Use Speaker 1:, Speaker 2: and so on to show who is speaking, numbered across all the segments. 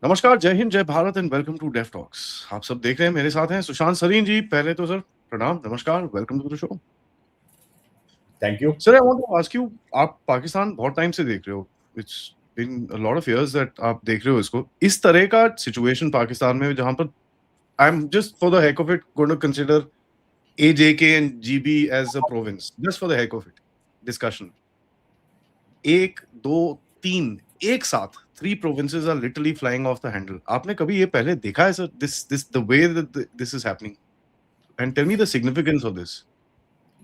Speaker 1: नमस्कार, जय हिंद, जय Bharat and welcome to Deaf Talks. आप सब देख रहे हैं, मेरे साथ हैं सुशांत सरीन जी। पहले तो सर प्रणाम, नमस्कार, welcome to the show.
Speaker 2: Thank you
Speaker 1: sir, I want to ask you, आप पाकिस्तान बहुत टाइम से देख रहे हो। It's been a lot of years that आप देख रहे हो इसको। इस तरह का सिचुएशन पाकिस्तान में जहां पर I am just for the heck of it going to consider AJK and GB as a province, just for the heck of it discussion. एक, दो, तीन एक साथ, three provinces are literally flying off the handle. आपने कभी ये पहले देखा है sir, this the way that this is happening? And tell me the significance of this.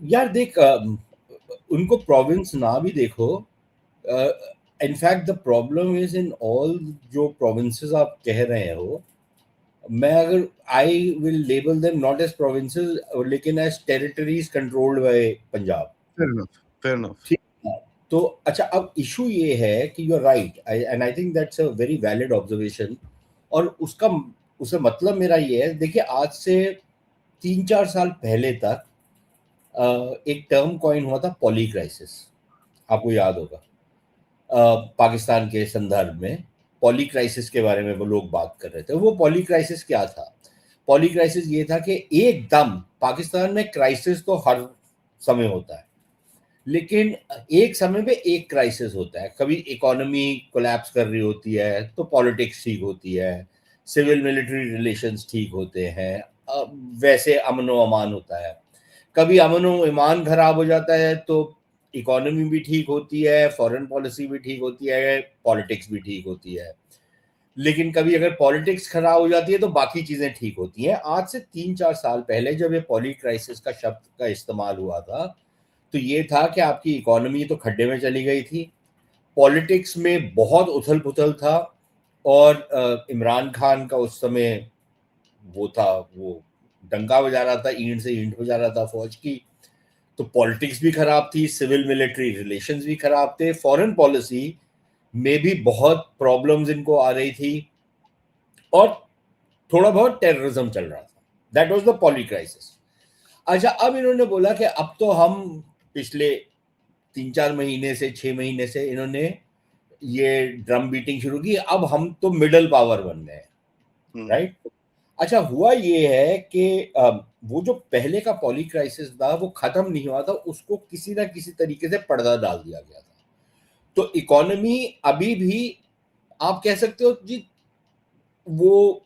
Speaker 2: यार देख उनको प्रोविंस ना भी देखो। In fact the problem is in all जो प्रोविंसेस आप कह रहे हो। मैं अगर I will label them not as provinces लेकिन as territories controlled by Punjab.
Speaker 1: Fair enough, fair enough.
Speaker 2: ठीक है। तो अच्छा, अब इशू ये है कि you are right and I think that's a very valid observation. और उसका मतलब मेरा ये है, देखिए आज से 3-4 साल पहले तक एक टर्म कॉइन हुआ था पॉली क्राइसिस। आपको याद होगा पाकिस्तान के संदर्भ में पॉली क्राइसिस के बारे में वो लोग बात कर रहे थे। वो पॉली क्राइसिस क्या था? पॉली क्राइसिस ये था कि एकदम पाकिस्तान में क्राइसिस तो हर समय होता है, लेकिन एक समय पे एक क्राइसिस होता है। कभी इकोनॉमी कोलैप्स कर रही होती है तो पॉलिटिक्स ठीक होती है, सिविल मिलिट्री रिलेशंस ठीक होते हैं, वैसे अमन व अमान होता है। कभी अमन व ईमान खराब हो जाता है तो इकोनॉमी भी ठीक होती है, फॉरेन पॉलिसी भी ठीक होती है, पॉलिटिक्स भी ठीक होती है। लेकिन कभी अगर पॉलिटिक्स खराब हो जाती है तो बाकी चीजें ठीक होती हैं। आज से 3-4 साल पहले जब ये पॉली क्राइसिस का शब्द का इस्तेमाल हुआ था तो ये था कि आपकी इकोनॉमी तो खड्डे में चली गई थी, पॉलिटिक्स में बहुत उथल पुथल था, और इमरान खान का उस समय वो था, वो डंका बजा रहा था, ईंट से ईंट बजा रहा था फौज की। तो पॉलिटिक्स भी खराब थी, सिविल मिलिट्री रिलेशंस भी खराब थे, फॉरेन पॉलिसी में भी बहुत प्रॉब्लम्स इनको आ रही थी, और थोड़ा बहुत टेररिज्म चल रहा था। That was the poly crisis. अच्छा, अब इन्होंने बोला कि अब तो हम पिछले 3-4 महीने से 6 महीने से इन्होंने ये ड्रम बीटिंग शुरू की, अब हम तो मिडल पावर बन गए, राइट? अच्छा, हुआ ये है कि वो जो पहले का पॉली क्राइसिस था वो खत्म नहीं हुआ था, उसको किसी ना किसी तरीके से पर्दा डाल दिया गया था। तो इकोनॉमी अभी भी आप कह सकते हो जी, वो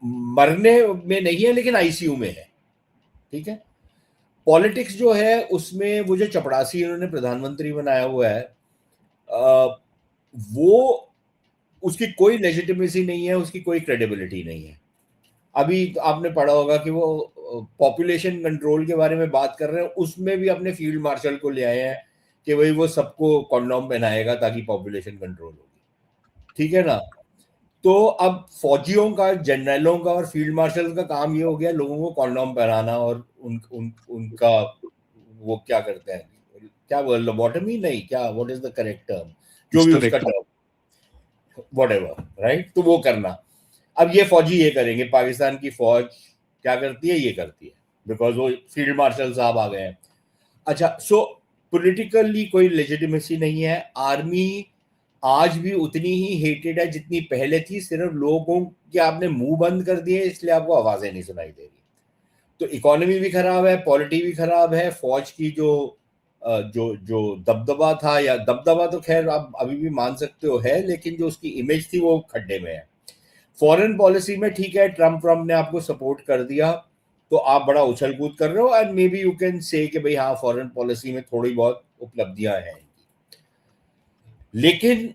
Speaker 2: मरने में नहीं है लेकिन आईसीयू में है। ठीक है। पॉलिटिक्स जो है उसमें वो जो चपड़ासी इन्होंने प्रधानमंत्री बनाया हुआ है, वो उसकी कोई लेजिटिमेसी नहीं है, उसकी कोई क्रेडिबिलिटी नहीं है। अभी तो आपने पढ़ा होगा कि वो पॉपुलेशन कंट्रोल के बारे में बात कर रहे हैं, उसमें भी अपने फील्ड मार्शल को ले आए हैं कि भाई वो सबको कॉन्डोम पहनाएगा ताकि पॉपुलेशन कंट्रोल होगी। ठीक है ना? तो अब फौजियों का, जनरलों का और फील्ड मार्शल का काम ये हो गया लोगों को कॉन्डोम पहनाना, और उनका वो क्या करते हैं, क्या वो लोबोटमी नहीं, क्या, what is the correct term, जो भी उसका टर्म, वट एवर, राइट? तो वो करना। अब ये फौजी ये करेंगे, पाकिस्तान की फौज क्या करती है, ये करती है, बिकॉज वो फील्ड मार्शल साहब आ गए हैं। अच्छा, सो पॉलिटिकली कोई लेजिटिमेसी नहीं है। आर्मी आज भी उतनी ही हेटेड है जितनी पहले थी, सिर्फ लोगों के आपने मुंह बंद कर दिए इसलिए आपको आवाजें नहीं सुनाई दे रही। तो इकोनॉमी भी खराब है, पॉलिटी भी खराब है, फौज की जो जो जो दबदबा था, या दबदबा तो खैर आप अभी भी मान सकते हो है, लेकिन जो उसकी इमेज थी वो खड्डे में है। फॉरेन पॉलिसी में ठीक है, ट्रम्प ने आपको सपोर्ट कर दिया तो आप बड़ा उछल कूद कर रहे हो, and may be you can say कि भाई हाँ, फॉरेन पॉलिसी में थोड़ी बहुत उपलब्धियां हैं। लेकिन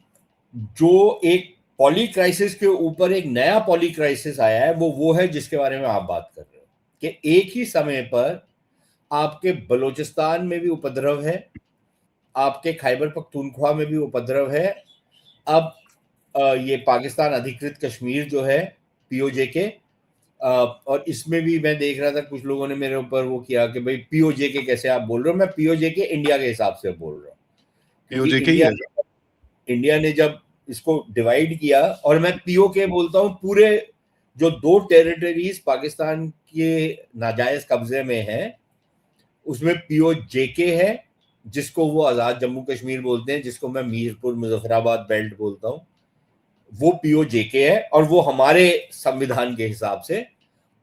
Speaker 2: जो एक पॉली क्राइसिस के ऊपर एक नया पॉली क्राइसिस आया है, वो है जिसके बारे में आप बात कर रहे हो, कि एक ही समय पर आपके बलूचिस्तान में भी उपद्रव है, आपके खैबर पख्तूनख्वा में भी उपद्रव है, अब ये पाकिस्तान अधिकृत कश्मीर जो है, पीओजे के, और इसमें भी मैं देख रहा था कुछ लोगों ने मेरे ऊपर वो किया कि भाई पीओजे के कैसे आप बोल रहे हो। मैं पीओजे के इंडिया के हिसाब से बोल रहा हूँ, क्योंकि
Speaker 1: पीओजे के ही है।
Speaker 2: इंडिया ने जब इसको डिवाइड किया, और मैं पीओ के बोलता हूँ, पूरे जो 2 टेरिटरीज पाकिस्तान के नाजायज कब्जे में है उसमें पीओ जेके है, जिसको वो आज़ाद जम्मू कश्मीर बोलते हैं, जिसको मैं मीरपुर मुजफ्फराबाद बेल्ट बोलता हूँ, वो पीओजेके है और वो हमारे संविधान के हिसाब से।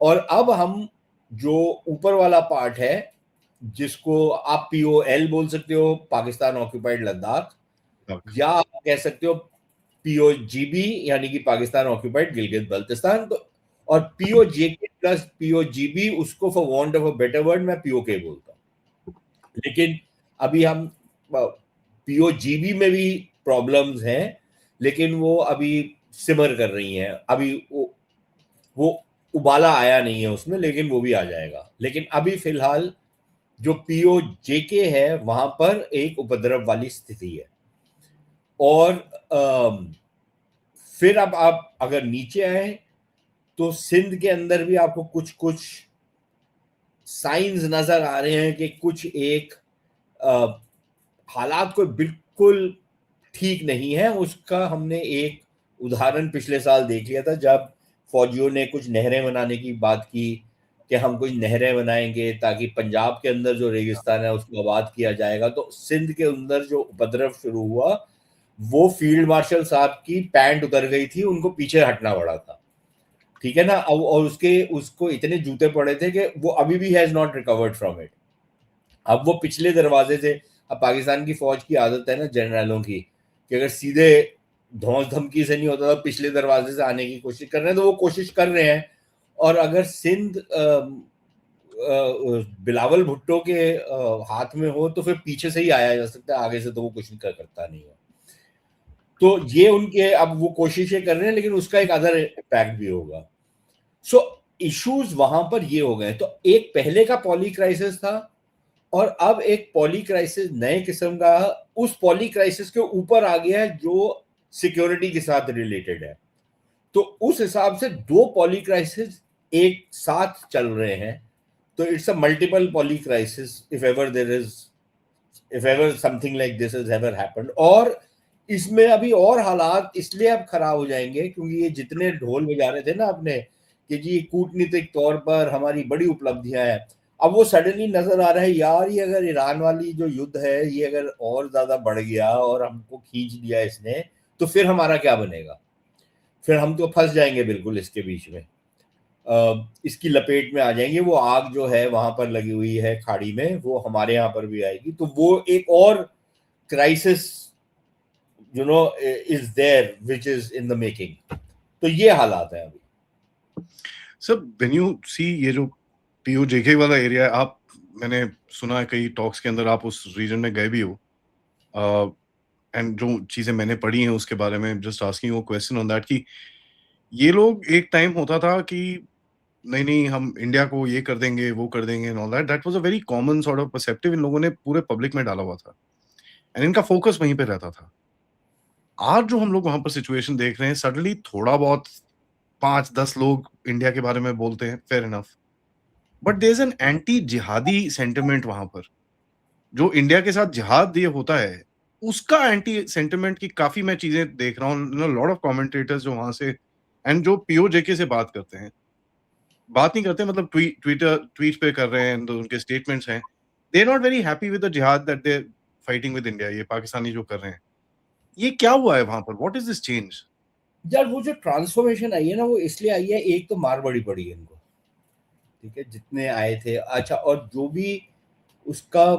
Speaker 2: और अब हम जो ऊपर वाला पार्ट है जिसको आप पीओएल बोल सकते हो, पाकिस्तान ऑक्यूपाइड लद्दाख, या आप कह सकते हो पीओजीबी यानी कि पाकिस्तान ऑक्यूपाइड गिलगित बल्तिस्तान। तो और पीओजेके प्लस पीओजीबी, उसको for want of a better word मैं पीओके बोलता हूँ। लेकिन अभी हम पीओजीबी में भी प्रॉब्लम्स हैं, लेकिन वो अभी सिमर कर रही हैं। अभी वो उबाला आया नहीं है उसमें, लेकिन वो भी आ जाएगा। लेकिन अभी फिलहाल जो पीओजेके है वहां पर एक उपद्रव वाली स्थिति है। और फिर अब आप अगर नीचे आए तो सिंध के अंदर भी आपको कुछ कुछ साइंस नजर आ रहे हैं कि कुछ एक हालात को बिल्कुल ठीक नहीं है। उसका हमने एक उदाहरण पिछले साल देख लिया था, जब फौजियों ने कुछ नहरें बनाने की बात की कि हम कुछ नहरें बनाएंगे ताकि पंजाब के अंदर जो रेगिस्तान है उसको आबाद किया जाएगा। तो सिंध के अंदर जो उपद्रव शुरू हुआ, वो फील्ड मार्शल साहब की पैंट उतर गई थी, उनको पीछे हटना पड़ा था, ठीक है ना। अब और उसको इतने जूते पड़े थे कि वो अभी भी has not recovered from it. अब वो पिछले दरवाजे से, अब पाकिस्तान की फौज की आदत है ना जनरलों की, कि अगर सीधे धौंस धमकी से नहीं होता तो पिछले दरवाजे से आने की कोशिश कर रहे हैं, तो वो कोशिश कर रहे हैं। और अगर सिंध बिलावल भुट्टो के हाथ में हो तो फिर पीछे से ही आया जा सकता है, आगे से तो वो कुछ करता नहीं है। तो ये उनके अब वो कोशिशें कर रहे हैं, लेकिन उसका एक अदर इम्पैक्ट भी होगा। सो इश्यूज वहां पर ये हो गए। तो एक पहले का पॉली क्राइसिस था और अब एक पॉली क्राइसिस नए किस्म का उस पॉली क्राइसिस के ऊपर आ गया है जो सिक्योरिटी के साथ रिलेटेड है। तो उस हिसाब से दो पॉली क्राइसिस एक साथ चल रहे हैं। तो it's a multiple poly crisis if ever something like this has ever happened. और इसमें अभी और हालात इसलिए अब खराब हो जाएंगे क्योंकि ये जितने ढोल बजा रहे थे ना अपने कि जी कूटनीतिक तौर पर हमारी बड़ी उपलब्धियां हैं, अब वो सडनली नजर आ रहा है यार, ये अगर ईरान वाली जो युद्ध है ये अगर और ज्यादा बढ़ गया और हमको खींच लिया इसने, तो फिर हमारा क्या बनेगा? फिर हम तो फंस जाएंगे बिल्कुल इसके बीच में, इसकी लपेट में आ जाएंगे। वो आग जो है वहां पर लगी हुई है खाड़ी में, वो हमारे यहाँ पर भी आएगी। तो वो एक और crisis is there which is in the making. तो ये हालात है अभी।
Speaker 1: सर व्हेन यू सी ये जो पीओजेके वाला एरिया है, आप, मैंने सुना है कई टॉक्स के अंदर आप उस रीजन में गए भी हो, एंड जो चीजें मैंने पढ़ी हैं उसके बारे में, जस्ट आस्किंग वो क्वेश्चन ऑन दैट कि ये लोग, एक टाइम होता था कि नहीं नहीं हम इंडिया को ये कर देंगे वो कर देंगे and all that, that was a very common sort of perceptive in लोगों ने पूरे पब्लिक में डाला हुआ था, एंड इनका फोकस वहीं पे रहता था। आज जो हम लोग वहां पर सिचुएशन देख रहे हैं, सडनली थोड़ा बहुत 5-10 लोग इंडिया के बारे में बोलते हैं, fair enough, but there is an anti jihadi sentiment वहां पर। जो इंडिया के साथ जिहाद ये होता है, उसका एंटी सेंटिमेंट की काफी मैं चीजें देख रहा हूँ, लॉट ऑफ कमेंटेटर्स जो वहां से एंड जो पीओजेके से बात करते हैं, बात नहीं करते मतलब ट्वीट पे कर रहे हैं, तो उनके स्टेटमेंट्स हैं, they are not very happy with the jihad that they fighting with India, ये पाकिस्तानी जो कर रहे हैं। ये क्या हुआ है वहां पर? What is this change?
Speaker 2: यार वो जो ट्रांसफॉर्मेशन आई है ना, वो इसलिए आई है, एक तो मार बड़ी पड़ी है इनको, ठीक है, जितने आए थे। अच्छा, और जो भी उसका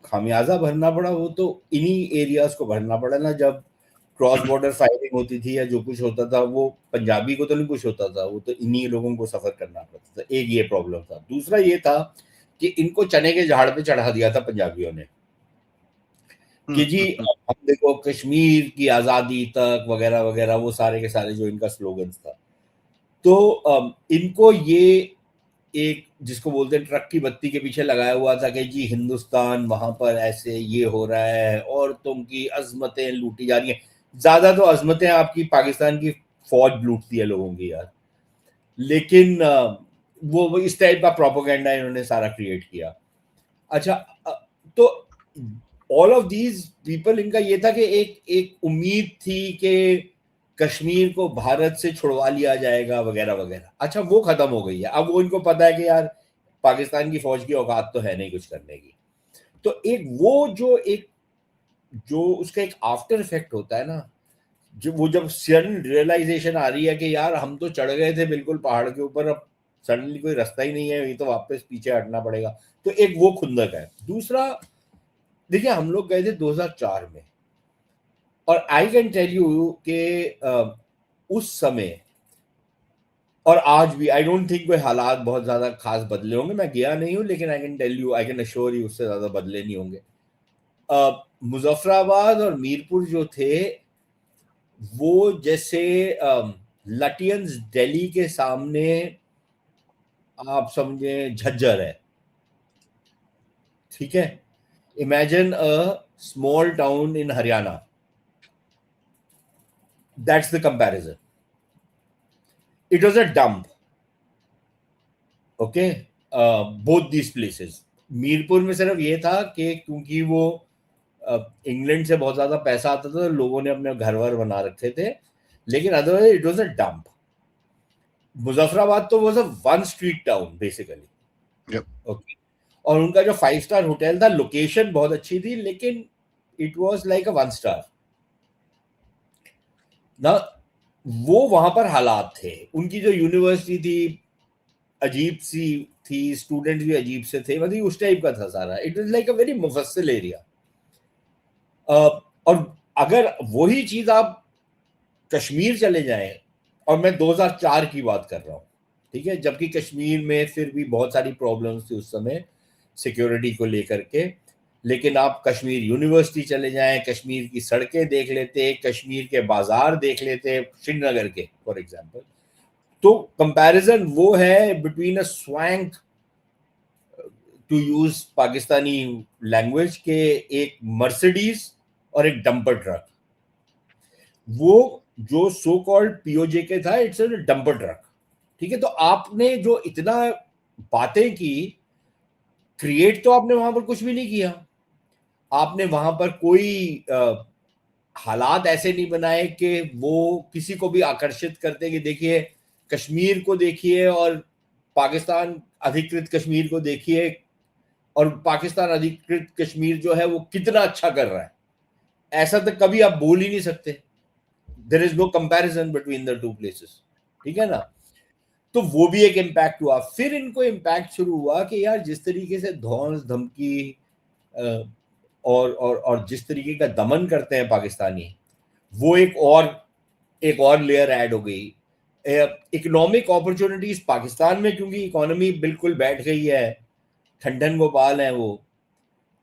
Speaker 2: खामियाजा भरना पड़ा वो तो इन्हीं एरियाज को भरना पड़ा ना। जब क्रॉस बॉर्डर फायरिंग होती थी या जो कुछ होता था, वो पंजाबी को तो नहीं कुछ होता था, वो तो इन्हीं लोगों को सफर करना पड़ता था। एक ये प्रॉब्लम था। दूसरा ये था कि इनको चने के झाड़ पे चढ़ा दिया था पंजाबियों ने कि जी हम देखो कश्मीर की आजादी तक वगैरह वगैरह, वो सारे के सारे जो इनका स्लोगन्स था। तो इनको ये एक जिसको बोलते हैं ट्रक की बत्ती के पीछे लगाया हुआ था कि जी हिंदुस्तान वहां पर ऐसे ये हो रहा है और तुमकी अजमतें लूटी जा रही हैं। ज्यादा तो अजमतें आपकी पाकिस्तान की फौज लूटती है लोगों की यार, लेकिन वो इस टाइप का प्रोपोगेंडा इन्होंने सारा क्रिएट किया। अच्छा, तो ऑल ऑफ दीज पीपल, इनका ये था कि एक एक उम्मीद थी कि कश्मीर को भारत से छुड़वा लिया जाएगा वगैरह वगैरह। अच्छा, वो खत्म हो गई है। अब वो इनको पता है कि यार पाकिस्तान की फौज की औकात तो है नहीं कुछ करने की। तो एक वो जो उसका एक आफ्टर इफेक्ट होता है ना, जब सडन रियलाइजेशन आ रही है कि यार हम तो चढ़ गए थे बिल्कुल पहाड़ के ऊपर, अब सडनली कोई रास्ता ही नहीं है, ये तो वापस पीछे हटना पड़ेगा। तो एक वो खुंदक है। दूसरा, देखिए हम लोग गए थे 2004 में, और आई कैन टेल यू कि उस समय और आज भी आई डोंट थिंक कोई हालात बहुत ज्यादा खास बदले होंगे। मैं गया नहीं हूं, लेकिन I can tell you, I can assure you, उससे ज्यादा बदले नहीं होंगे। मुजफ्फराबाद और मीरपुर जो थे वो जैसे लटियंस दिल्ली के सामने आप समझे झज्जर है, ठीक है। Imagine a small town in Haryana, that's the comparison. It was a dump, okay, both these places. Mirpur में सिर्फ ये था कि क्योंकि वो इंग्लैंड से बहुत ज्यादा पैसा आता था तो लोगों ने अपने घर वर बना रखे थे, लेकिन otherwise it was a dump. Muzaffarabad तो was a one street town basically,
Speaker 1: Yep.
Speaker 2: Okay. और उनका जो 5 स्टार होटल था, लोकेशन बहुत अच्छी थी, लेकिन it was like a 1 star ना। वो वहां पर हालात थे, उनकी जो यूनिवर्सिटी थी अजीब सी थी, स्टूडेंट्स भी अजीब से थे, मतलब उस टाइप का था सारा। It was like a very मुफस्सिल एरिया। और अगर वही चीज आप कश्मीर चले जाएं, और मैं 2004 की बात कर रहा हूँ, ठीक है, जबकि कश्मीर में फिर भी बहुत सारी प्रॉब्लम्स थी उस समय सिक्योरिटी को लेकर के, लेकिन आप कश्मीर यूनिवर्सिटी चले जाएं, कश्मीर की सड़कें देख लेते, कश्मीर के बाजार देख लेते, श्रीनगर के फॉर एग्जांपल, तो कंपैरिजन वो है between a swank, to use Pakistani language, के एक मर्सिडीज और एक डंपर ट्रक। वो जो सो कॉल्ड पीओजे के था, इट्स अ डंपर ट्रक, ठीक है। तो आपने जो इतना बातें की, क्रिएट तो आपने वहां पर कुछ भी नहीं किया। आपने वहां पर कोई हालात ऐसे नहीं बनाए कि वो किसी को भी आकर्षित करते कि देखिए कश्मीर को देखिए और पाकिस्तान अधिकृत कश्मीर को देखिए, और पाकिस्तान अधिकृत कश्मीर जो है वो कितना अच्छा कर रहा है। ऐसा तो कभी आप बोल ही नहीं सकते। There is no comparison between the two places, ठीक है ना। तो वो भी एक इम्पैक्ट हुआ। फिर इनको इम्पैक्ट शुरू हुआ कि यार जिस तरीके से धौंस धमकी और जिस तरीके का दमन करते हैं पाकिस्तानी, वो एक और लेयर ऐड हो गई। इकोनॉमिक अपॉर्चुनिटीज पाकिस्तान में, क्योंकि इकोनॉमी बिल्कुल बैठ गई है, ठंडन गोपाल है वो,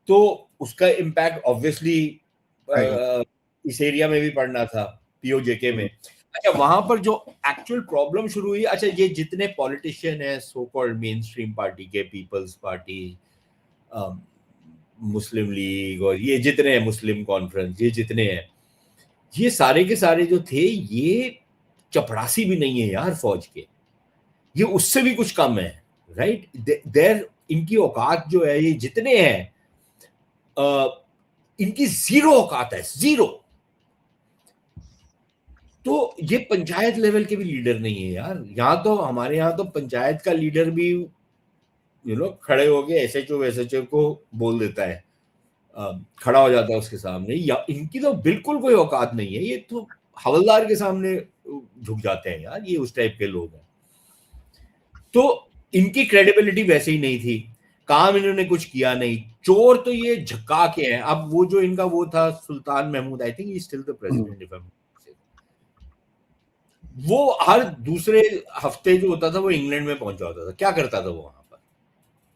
Speaker 2: तो उसका इम्पैक्ट ऑब्वियसली
Speaker 1: Right.
Speaker 2: इस एरिया में भी पड़ना था, पीओजेके में। अच्छा, वहां पर जो एक्चुअल प्रॉब्लम शुरू हुई, अच्छा ये जितने पॉलिटिशियन हैं so called main stream party के, पीपल्स पार्टी, मुस्लिम लीग, और ये जितने हैं, मुस्लिम कॉन्फ्रेंस, ये जितने हैं, ये सारे के सारे जो थे, ये चपरासी भी नहीं है यार फौज के, ये उससे भी कुछ कम है, राइट। देर इनकी औकात जो है, ये जितने हैं, इनकी जीरो औकात है, जीरो। तो ये पंचायत लेवल के भी लीडर नहीं है यार। यहाँ तो हमारे यहाँ तो पंचायत का लीडर भी खड़े हो गए एसएचओ को बोल देता है, खड़ा हो जाता है उसके सामने। या इनकी तो बिल्कुल कोई औकात नहीं है, ये तो हवलदार के सामने झुक जाते हैं यार, ये उस टाइप के लोग हैं। तो इनकी क्रेडिबिलिटी वैसे ही नहीं थी, काम इन्होंने कुछ किया नहीं। चोर तो ये झक्का के हैं। अब वो जो इनका वो था Sultan Mahmood, I think he still the president if I am, वो हर दूसरे हफ्ते जो होता था वो इंग्लैंड में पहुंचा होता था। क्या करता था वो वहां पर?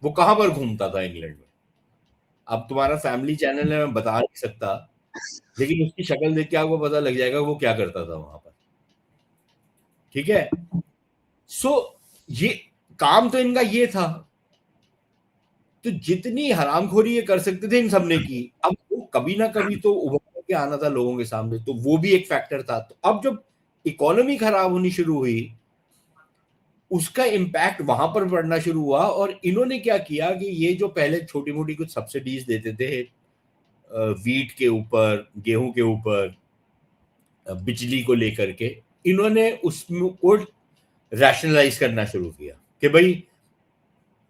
Speaker 2: वो कहां पर घूमता था इंग्लैंड में? अब तुम्हारा फैमिली चैनल है, मैं बता नहीं सकता, लेकिन उसकी शक्ल देख के आपको पता लग जाएगा वो क्या करता था वहां पर, ठीक है। सो ये काम तो इनका ये था। तो जितनी हरामखोरी ये कर सकते थे इन सबने की। अब वो कभी ना कभी तो उभर के आना था लोगों के सामने, तो वो भी एक फैक्टर था। तो अब जब इकोनॉमी खराब होनी शुरू हुई, उसका इम्पैक्ट वहां पर पड़ना शुरू हुआ। और इन्होंने क्या किया कि ये जो पहले छोटी मोटी कुछ सब्सिडीज देते थे वीट के ऊपर, गेहूं के ऊपर, बिजली को लेकर के, इन्होंने उसको रैशनलाइज करना शुरू किया कि भाई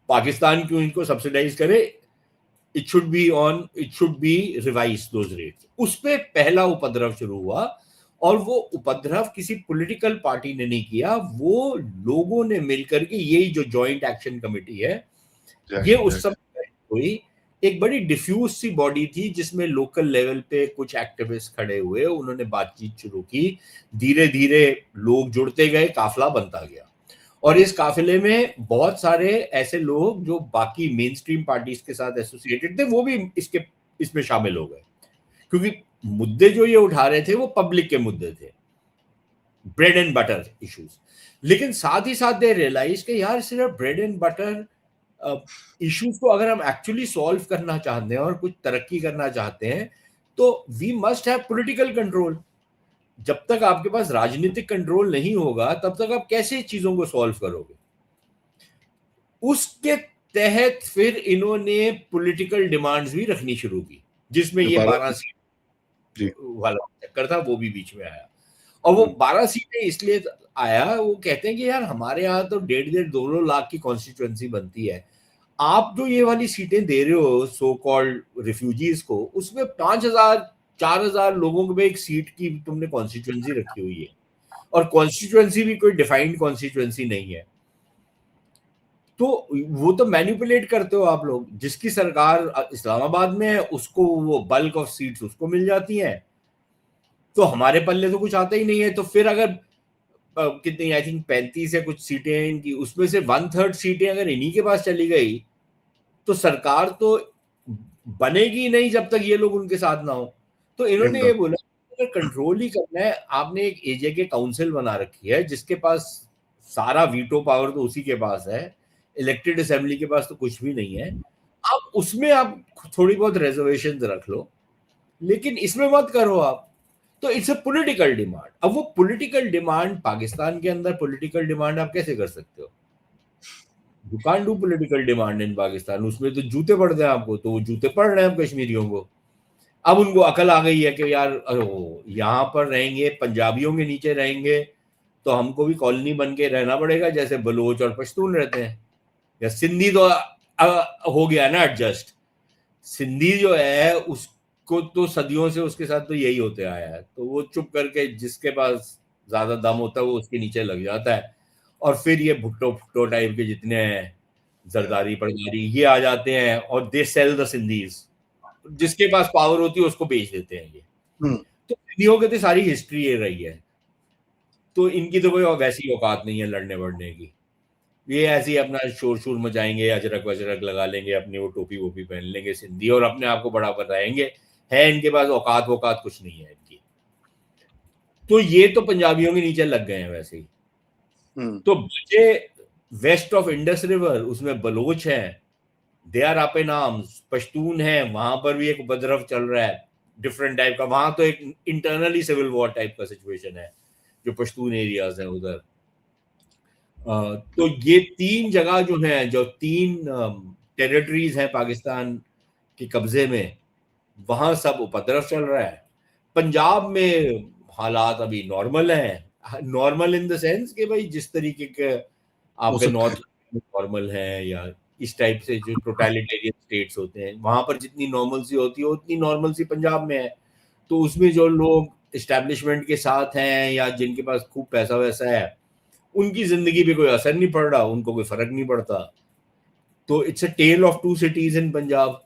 Speaker 2: पाकिस्तान क्यों इनको सब्सिडाइज करे, it should be revise those rates. उस पे पहला उपद्रव शुरू हुआ। और वो उपद्रव किसी पॉलिटिकल पार्टी ने नहीं किया, वो लोगों ने मिलकर के, यही जो जॉइंट एक्शन कमेटी है, ये उस समय हुई, एक बड़ी डिफ्यूज सी बॉडी थी जिसमें लोकल लेवल पे कुछ एक्टिविस्ट खड़े हुए, उन्होंने बातचीत शुरू की, धीरे धीरे लोग जुड़ते गए, काफिला बनता गया। और इस काफिले में बहुत सारे ऐसे लोग जो बाकी मेन स्ट्रीम पार्टीज के साथ एसोसिएटेड थे, वो भी इसमें शामिल हो गए, क्योंकि मुद्दे जो ये उठा रहे थे वो पब्लिक के मुद्दे थे, ब्रेड एंड बटर इश्यूज। लेकिन साथ ही साथ दे रियलाइज कि यार सिर्फ ब्रेड एंड बटर इश्यूज को अगर हम एक्चुअली सॉल्व करना चाहते हैं और कुछ तरक्की करना चाहते हैं, तो we must have political control. जब तक आपके पास राजनीतिक कंट्रोल नहीं होगा, तब तक आप कैसे चीजों को सॉल्व करोगे? उसके तहत फिर इन्होंने पॉलिटिकल डिमांड्स भी रखनी शुरू की, जिसमें ये 12 सीट वाला चक्कर था, वो भी बीच में आया। और वो 12 सीटें इसलिए आया, वो कहते हैं कि यार हमारे यहाँ तो 1.5-2 लाख की कॉन्स्टिट्यूएंसी बनती है, आप जो ये वाली सीटें दे रहे हो सो कॉल्ड रिफ्यूजीज को, उसमें 5,000-4,000 लोगों के एक सीट की तुमने कॉन्स्टिट्यूएंसी रखी हुई है, और कॉन्स्टिट्यूएंसी भी कोई डिफाइंड कॉन्स्टिट्यूएंसी नहीं है। तो वो तो मैनिपुलेट करते हो आप लोग। जिसकी सरकार इस्लामाबाद में है, उसको वो बल्क ऑफ सीट्स उसको मिल जाती हैं, तो हमारे पल्ले तो कुछ आता ही नहीं है। तो फिर अगर कितनी, आई थिंक 35 या कुछ सीटें हैं इनकी, उसमें से 1/3 सीटें अगर इन्हीं के पास चली गई, तो सरकार तो बनेगी नहीं जब तक ये लोग उनके साथ ना हो। तो इन्होंने ये बोला अगर कंट्रोल ही करना है, आपने एक एजेके काउंसिल बना रखी है जिसके पास सारा वीटो पावर तो उसी के पास है, इलेक्टेड असेंबली के पास तो कुछ भी नहीं है। आप उसमें आप थोड़ी बहुत रिजर्वेशन रख लो, लेकिन इसमें मत करो आप। तो इट्स अ पॉलिटिकल डिमांड। अब वो पॉलिटिकल डिमांड पाकिस्तान के अंदर, पॉलिटिकल डिमांड आप कैसे कर सकते हो? You can't do political demand in Pakistan. उसमें तो जूते पड़ते हैं आपको, तो वो जूते पड़ रहे हैं कश्मीरियों को। अब उनको अकल आ गई है कि यार यहाँ पर रहेंगे, पंजाबियों के नीचे रहेंगे, तो हमको भी कॉलोनी बन के रहना पड़ेगा जैसे बलोच और पश्तून रहते हैं। या सिंधी तो हो गया ना एडजस्ट। सिंधी जो है उसको तो सदियों से उसके साथ तो यही होते आया है, तो वो चुप करके जिसके पास ज्यादा दम होता है वो उसके नीचे लग जाता है। और फिर ये भुट्टो टाइप के जितने हैं, जरदारी परदारी, ये आ जाते हैं और दे सेल द सिंधीज। जिसके पास पावर होती है उसको बेच देते हैं ये। तो सिंधियों की तो सारी हिस्ट्री ये रही है। तो इनकी तो कोई वैसी औकात नहीं है लड़ने वड़ने की। ये ऐसे ही अपना शोर शोर मचाएंगे, अजरक वजरक लगा लेंगे, अपनी वो टोपी वोपी पहन लेंगे सिंधी, और अपने आप को बड़ा बताएंगे। है इनके पास औकात वोकात कुछ नहीं है इनकी। तो ये तो पंजाबियों के नीचे लग गए हैं वैसे ही। तो बचे वेस्ट ऑफ इंडस रिवर, उसमें बलोच हैं, they are up in arms, Pashtun है, वहां पर भी एक उपद्रव चल रहा है डिफरेंट टाइप का। वहां तो एक इंटरनली सिविल वॉर टाइप का सिचुएशन है जो पश्तून एरियाज है उधर। तो ये 3 जगह जो है, जो 3 टेरिटरीज हैं पाकिस्तान के कब्जे में, वहां सब उपद्रव चल रहा है। पंजाब में हालात अभी नॉर्मल है। नॉर्मल इन द सेंस कि भाई जिस तरीके के आपके नॉर्थ नॉर्मल है, या इस टाइप से जो टोटलिटेरियन स्टेट्स होते हैं, वहां पर जितनी नॉर्मल सी होती है उतनी नॉर्मल सी पंजाब में है। तो उसमें जो लोग एस्टैब्लिशमेंट के साथ हैं या जिनके पास खूब पैसा वैसा है, उनकी जिंदगी पे कोई असर नहीं पड़ रहा, उनको कोई फर्क नहीं पड़ता। तो it's a tale of 2 cities in Punjab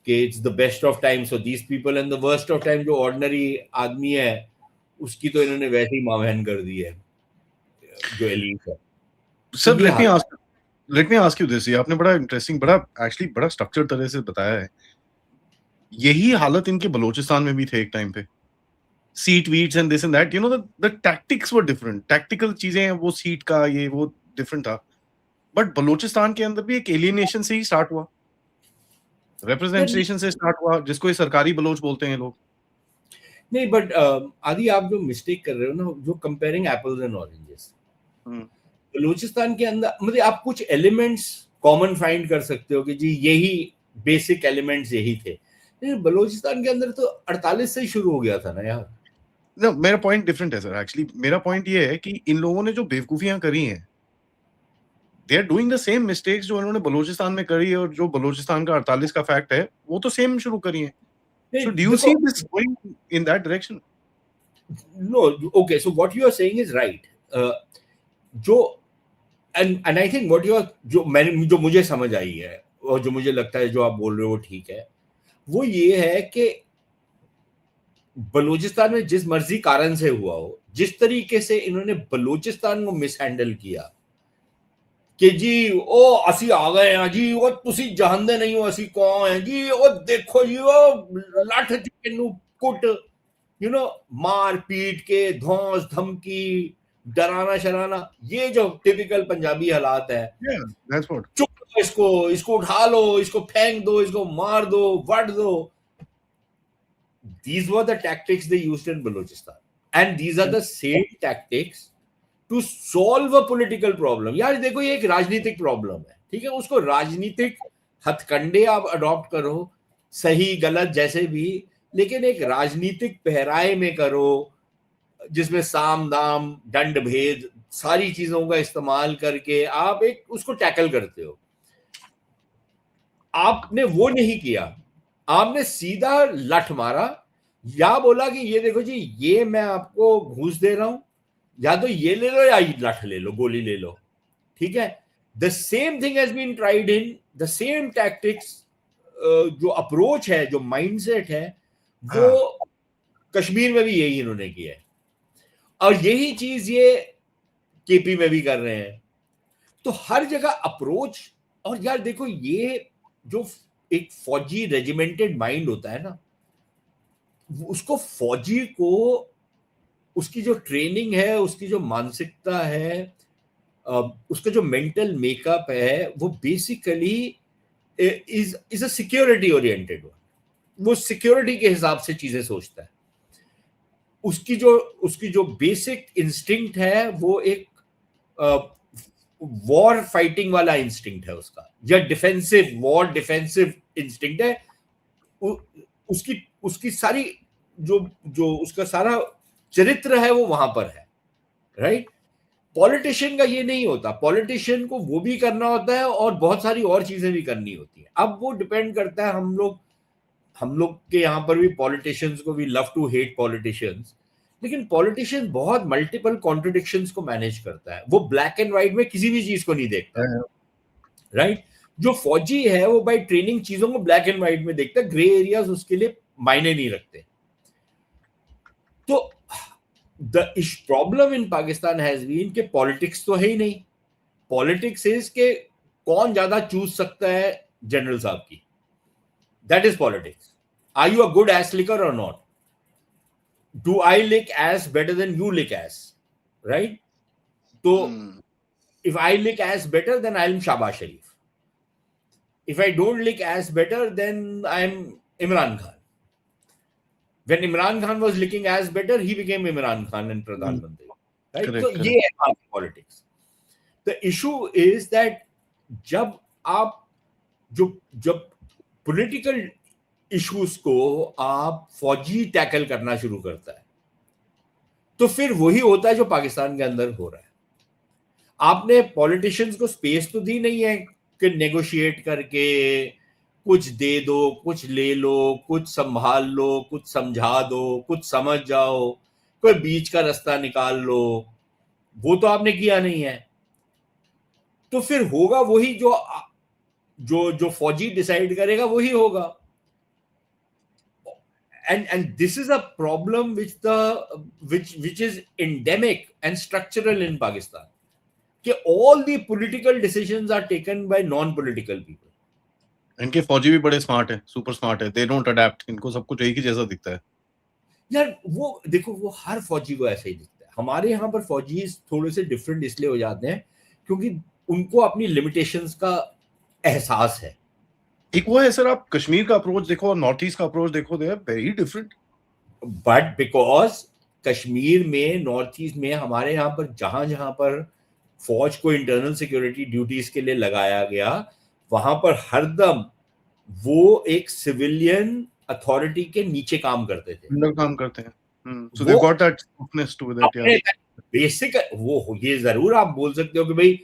Speaker 2: के it's the best of times for these people and the worst of time जो ऑर्डिनरी आदमी है उसकी तो इन्होंने वैसे ही मावहन कर दी है जो एलीट है।
Speaker 1: Sir let me ask you this, ये आपने बड़ा इंटरेस्टिंग, बड़ा एक्चुअली बड़ा स्ट्रक्चर्ड तरह से बताया है। यही हालत इनके बलूचिस्तान में भी थे एक टाइम पे। Seat weeds and this and that, you know, the tactics were different, tactical चीजें, वो सीट का ये वो डिफरेंट था। बट बलूचिस्तान के अंदर भी एक एलियनेशन से ही स्टार्ट हुआ, रिप्रेजेंटेशन से स्टार्ट हुआ, जिसको ये सरकारी बलोच बोलते हैं लोग।
Speaker 2: नहीं, बट आदि आप जो मिस्टेक कर रहे हो ना, जो comparing apples and oranges, Balochistan के अंदर मतलब आप कुछ एलिमेंट्स कॉमन फाइंड कर सकते हो कि जी यही बेसिक एलिमेंट्स यही थे। बलूचिस्तान के अंदर तो 48 से ही शुरू हो गया था ना यार।
Speaker 1: No, मेरा पॉइंट डिफरेंट है सर। एक्चुअली मेरा पॉइंट ये है कि इन लोगों ने जो बेवकूफियां करी हैं, they are doing the same mistakes जो इन्होंने बलूचिस्तान में करी है, और जो बलूचिस्तान का 48 का फैक्ट है वो तो सेम शुरू करी है। So do you see this going in that direction?
Speaker 2: no, okay, so what you are saying is right. जो and I think what you are, जो मुझे समझ आई है और जो मुझे लगता है जो आप बोल रहे हो वो ठीक है, वो ये है कि बलूचिस्तान में जिस मर्जी कारण से हुआ हो, जिस तरीके से इन्होंने बलूचिस्तान को मिसहैंडल किया कि जी ओ असी आ गए हैं जी, वो तुसी जानते नहीं हो असी कौन है जी, ओ देखो जी वो लठ के नु कुट, यू नो, मार पीट के धौंस धमकी डराना शराना, ये जो टिपिकल पंजाबी हालात है।
Speaker 1: Yeah, that's what.
Speaker 2: चुप करो, इसको उठा लो, इसको फेंक दो, इसको मार दो, वट दो। These were the tactics they used in Balochistan, and these are the same tactics to solve a political problem. यार देखो ये एक राजनीतिक प्रॉब्लम है, ठीक है, उसको राजनीतिक हथकंडे आप अडॉप्ट करो, सही गलत जैसे भी, लेकिन एक राजनीतिक पहराए में करो जिसमें साम दाम दंड भेद सारी चीजों का इस्तेमाल करके आप एक उसको टैकल करते हो। आपने वो नहीं किया, आपने सीधा लठ मारा, या बोला कि ये देखो जी ये मैं आपको घूस दे रहा हूं, या तो ये ले लो या लठ ले लो, गोली ले लो, ठीक है। The same thing has been tried in the same tactics, जो अप्रोच है, जो माइंडसेट है, वो कश्मीर में भी यही इन्होंने किया है, और यही चीज ये केपी में भी कर रहे हैं। तो हर जगह अप्रोच, और यार देखो ये जो एक फौजी रेजिमेंटेड माइंड होता है ना, उसको फौजी को उसकी जो ट्रेनिंग है, उसकी जो मानसिकता है, उसका जो मेंटल मेकअप है, वो basically is a security oriented one. वो सिक्योरिटी के हिसाब से चीजें सोचता है। उसकी जो बेसिक इंस्टिंक्ट है वो एक वॉर फाइटिंग वाला इंस्टिंक्ट है उसका, या डिफेंसिव वॉर डिफेंसिव इंस्टिंक्ट है। उसकी सारी जो उसका सारा चरित्र है वो वहां पर है, राइट। पॉलिटिशियन का ये नहीं होता, पॉलिटिशियन को वो भी करना होता है और बहुत सारी और चीजें भी करनी होती है। अब वो डिपेंड करता है, हम लोग के यहाँ पर भी पॉलिटिशियंस को, we love to hate politicians, लेकिन पॉलिटिशियन बहुत मल्टीपल कॉन्ट्रडिक्शंस को मैनेज करता है। वो ब्लैक एंड व्हाइट में किसी भी चीज को नहीं देखता, राइट। जो फौजी है वो बाय ट्रेनिंग चीजों को ब्लैक एंड व्हाइट में देखता है, ग्रे एरियाज उसके लिए मायने नहीं रखते। तो the problem in Pakistan has been कि पॉलिटिक्स तो है ही नहीं। पॉलिटिक्स इज के कौन ज्यादा चूज सकता है जनरल साहब की, that is politics. Are you a good ass licker or not? Do I lick ass better than you lick ass, right? तो if I lick as better, then I'm Shahbaz Sharif. If I don't lick as better, then I'm Imran Khan. When Imran Khan was licking as better, he became Imran Khan and Pradhan Mantri. Right? Correct, so ये है politics. The issue is that जब political issues को आप फौजी tackle करना शुरू करता है, तो फिर वही होता है जो पाकिस्तान के अंदर हो रहा है। आपने पॉलिटिशियंस को स्पेस तो दी नहीं है कि नेगोशिएट करके कुछ दे दो, कुछ ले लो, कुछ संभाल लो, कुछ समझा दो, कुछ समझ जाओ, कोई बीच का रास्ता निकाल लो। वो तो आपने किया नहीं है। तो फिर होगा वही जो फौजी डिसाइड करेगा वही होगा। And this is a problem which is endemic and structural in Pakistan. कि all the political decisions are taken by non-political people.
Speaker 1: इनके फौजी भी बड़े स्मार्ट हैं, सुपर स्मार्ट है, they don't adapt, इनको सब कुछ एक ही जैसा दिखता है।
Speaker 2: यार वो देखो, वो हर फौजी को ऐसा ही दिखता है। हमारे यहाँ पर फौजी थोड़े से डिफरेंट इसलिए हो जाते हैं क्योंकि उनको अपनी लिमिटेशंस का एहसास है।
Speaker 1: एक वो है सर, आप कश्मीर का अप्रोच देखो और नॉर्थ ईस्ट का अप्रोच देखो, they are very different.
Speaker 2: But because Kashmir में, नॉर्थ ईस्ट में, हमारे यहाँ पर जहां पर फौज को इंटरनल सिक्योरिटी ड्यूटीज के लिए लगाया गया, वहां पर हरदम वो एक सिविलियन अथॉरिटी के नीचे काम करते थे,
Speaker 1: अंडर काम करते हैं। So they got that softness to that. यार
Speaker 2: बेसिक वो ये जरूर आप बोल सकते हो कि भाई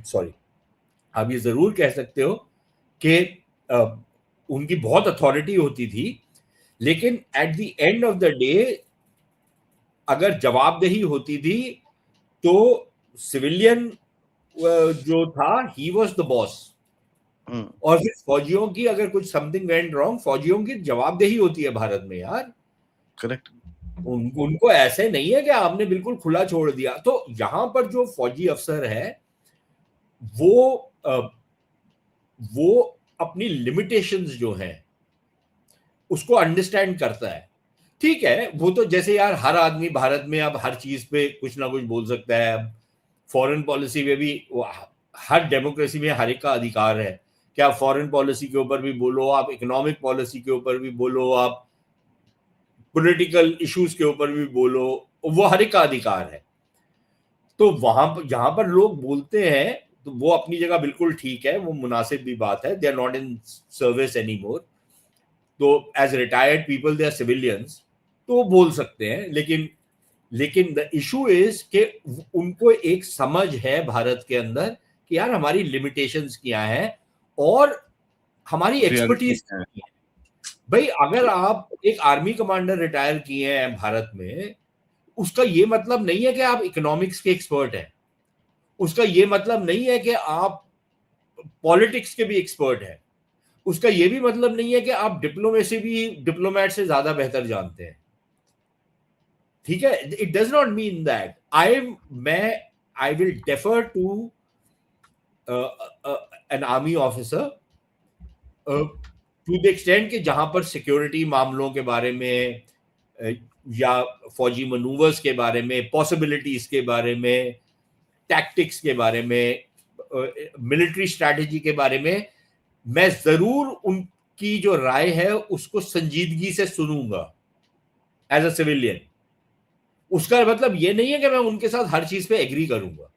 Speaker 2: सॉरी, आप ये जरूर कह सकते हो कि उनकी बहुत अथॉरिटी होती थी, लेकिन at the end of the day अगर जवाबदेही होती थी तो सिविलियन जो था ही वाज द बॉस, और फिर फौजियों की अगर कुछ समथिंग वेंट रॉन्ग, फौजियों की जवाबदेही होती है भारत में यार।
Speaker 1: करेक्ट।
Speaker 2: उनको ऐसे नहीं है कि आपने बिल्कुल खुला छोड़ दिया। तो यहाँ पर जो फौजी अफसर है वो अपनी लिमिटेशंस जो हैं उसको अंडरस्टैंड करता है। ठीक है, वो तो जैसे यार हर आदमी भारत में अब हर चीज पे कुछ ना कुछ बोल सकता है। अब फॉरेन पॉलिसी में भी हर डेमोक्रेसी में हर एक का अधिकार है कि आप फॉरेन पॉलिसी के ऊपर भी बोलो, आप इकोनॉमिक पॉलिसी के ऊपर भी बोलो, आप पॉलिटिकल इश्यूज के ऊपर भी बोलो, वो हर एक का अधिकार है। तो वहां पर जहां पर लोग बोलते हैं तो वो अपनी जगह बिल्कुल ठीक है, वो मुनासिब भी बात है। They are not in service any more, तो as retired people they are civilians, तो वो बोल सकते हैं। लेकिन द इशू इज कि उनको एक समझ है भारत के अंदर कि यार हमारी लिमिटेशंस क्या हैं और हमारी एक्सपर्टीज क्या है। भाई अगर आप एक आर्मी कमांडर रिटायर किए हैं भारत में, उसका ये मतलब नहीं है कि आप इकोनॉमिक्स के एक्सपर्ट हैं, उसका ये मतलब नहीं है कि आप पॉलिटिक्स के भी एक्सपर्ट हैं, उसका ये भी मतलब नहीं है कि आप डिप्लोमेसी भी डिप्लोमेट से ज्यादा बेहतर जानते हैं। ठीक है, it does not mean that I will defer to an army officer to the extent कि जहां पर सिक्योरिटी मामलों के बारे में या फौजी मनूवर्स के बारे में, पॉसिबिलिटीज के बारे में, टैक्टिक्स के बारे में, मिलिट्री स्ट्रैटेजी के बारे में मैं जरूर उनकी जो राय है उसको संजीदगी से सुनूंगा एज अ सिविलियन। उसका मतलब ये नहीं है कि मैं उनके साथ हर चीज पे एग्री करूंगा।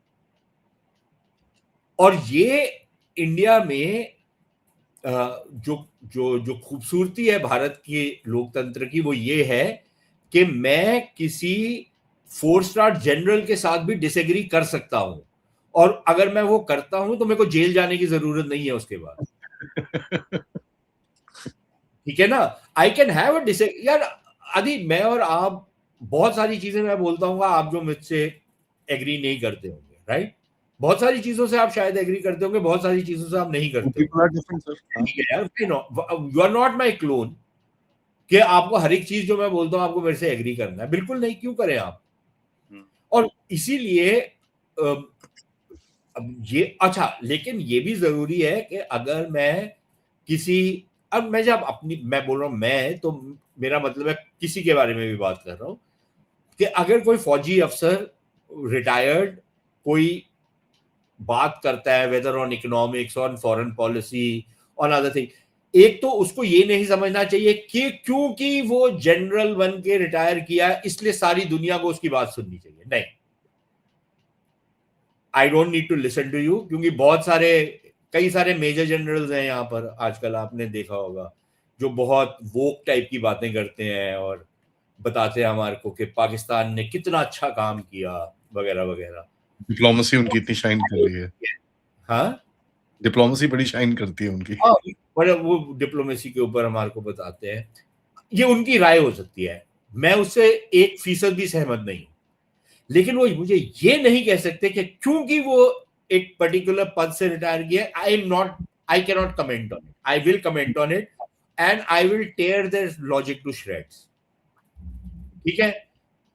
Speaker 2: और ये इंडिया में जो जो जो खूबसूरती है भारत के लोकतंत्र की, वो ये है कि मैं किसी 4 स्टार जनरल के साथ भी डिसएग्री कर सकता हूं, और अगर मैं वो करता हूं तो मेरे को जेल जाने की जरूरत नहीं है उसके बाद। ठीक है ना, I can have a disagree. यार आदि मैं और आप बहुत सारी चीजें मैं बोलता हूँ, आप जो मुझसे एग्री नहीं करते होंगे, राइट? बहुत सारी चीजों से आप शायद एग्री करते होंगे, बहुत सारी चीजों से आप नहीं करते होंगे। ठीक है यार, you are not my clone कि आपको हर एक चीज जो मैं बोलता हूँ आपको मेरे से एग्री करना है। बिल्कुल नहीं, क्यों करें आप? और इसीलिए अब ये अच्छा, लेकिन ये भी जरूरी है कि अगर मैं किसी, अब मैं जब अपनी मैं बोल रहा हूं मैं, तो मेरा मतलब है किसी के बारे में भी बात कर रहा हूं कि अगर कोई फौजी अफसर रिटायर्ड कोई बात करता है whether on economics, on foreign policy, on other thing, एक तो उसको ये नहीं समझना चाहिए कि क्योंकि वो जनरल बन के रिटायर किया इसलिए सारी दुनिया को उसकी बात सुननी चाहिए। नहीं, I don't need to listen to you, क्योंकि कई सारे मेजर जनरल्स हैं यहाँ पर आजकल, आपने देखा होगा, जो बहुत वोक टाइप की बातें करते हैं और बताते हैं हमारे को कि पाकिस्तान ने कितना अच्छा काम किया वगैरह वगैरह।
Speaker 1: डिप्लोमेसी उनकी इतनी शाइन कर रही है।
Speaker 2: हाँ,
Speaker 1: डिप्लोमेसी बड़ी शाइन करती है उनकी।
Speaker 2: हाँ, बड़े वो डिप्लोमेसी के ऊपर हमारे को बताते हैं। ये उनकी राय हो सकती है, मैं उससे 1% भी सहमत नहीं, लेकिन वो मुझे ये नहीं कह सकते कि क्योंकि वो एक पर्टिकुलर पद से रिटायर किया, I can not comment on it, I will comment on it and I will tear their logic to shreds. ठीक है,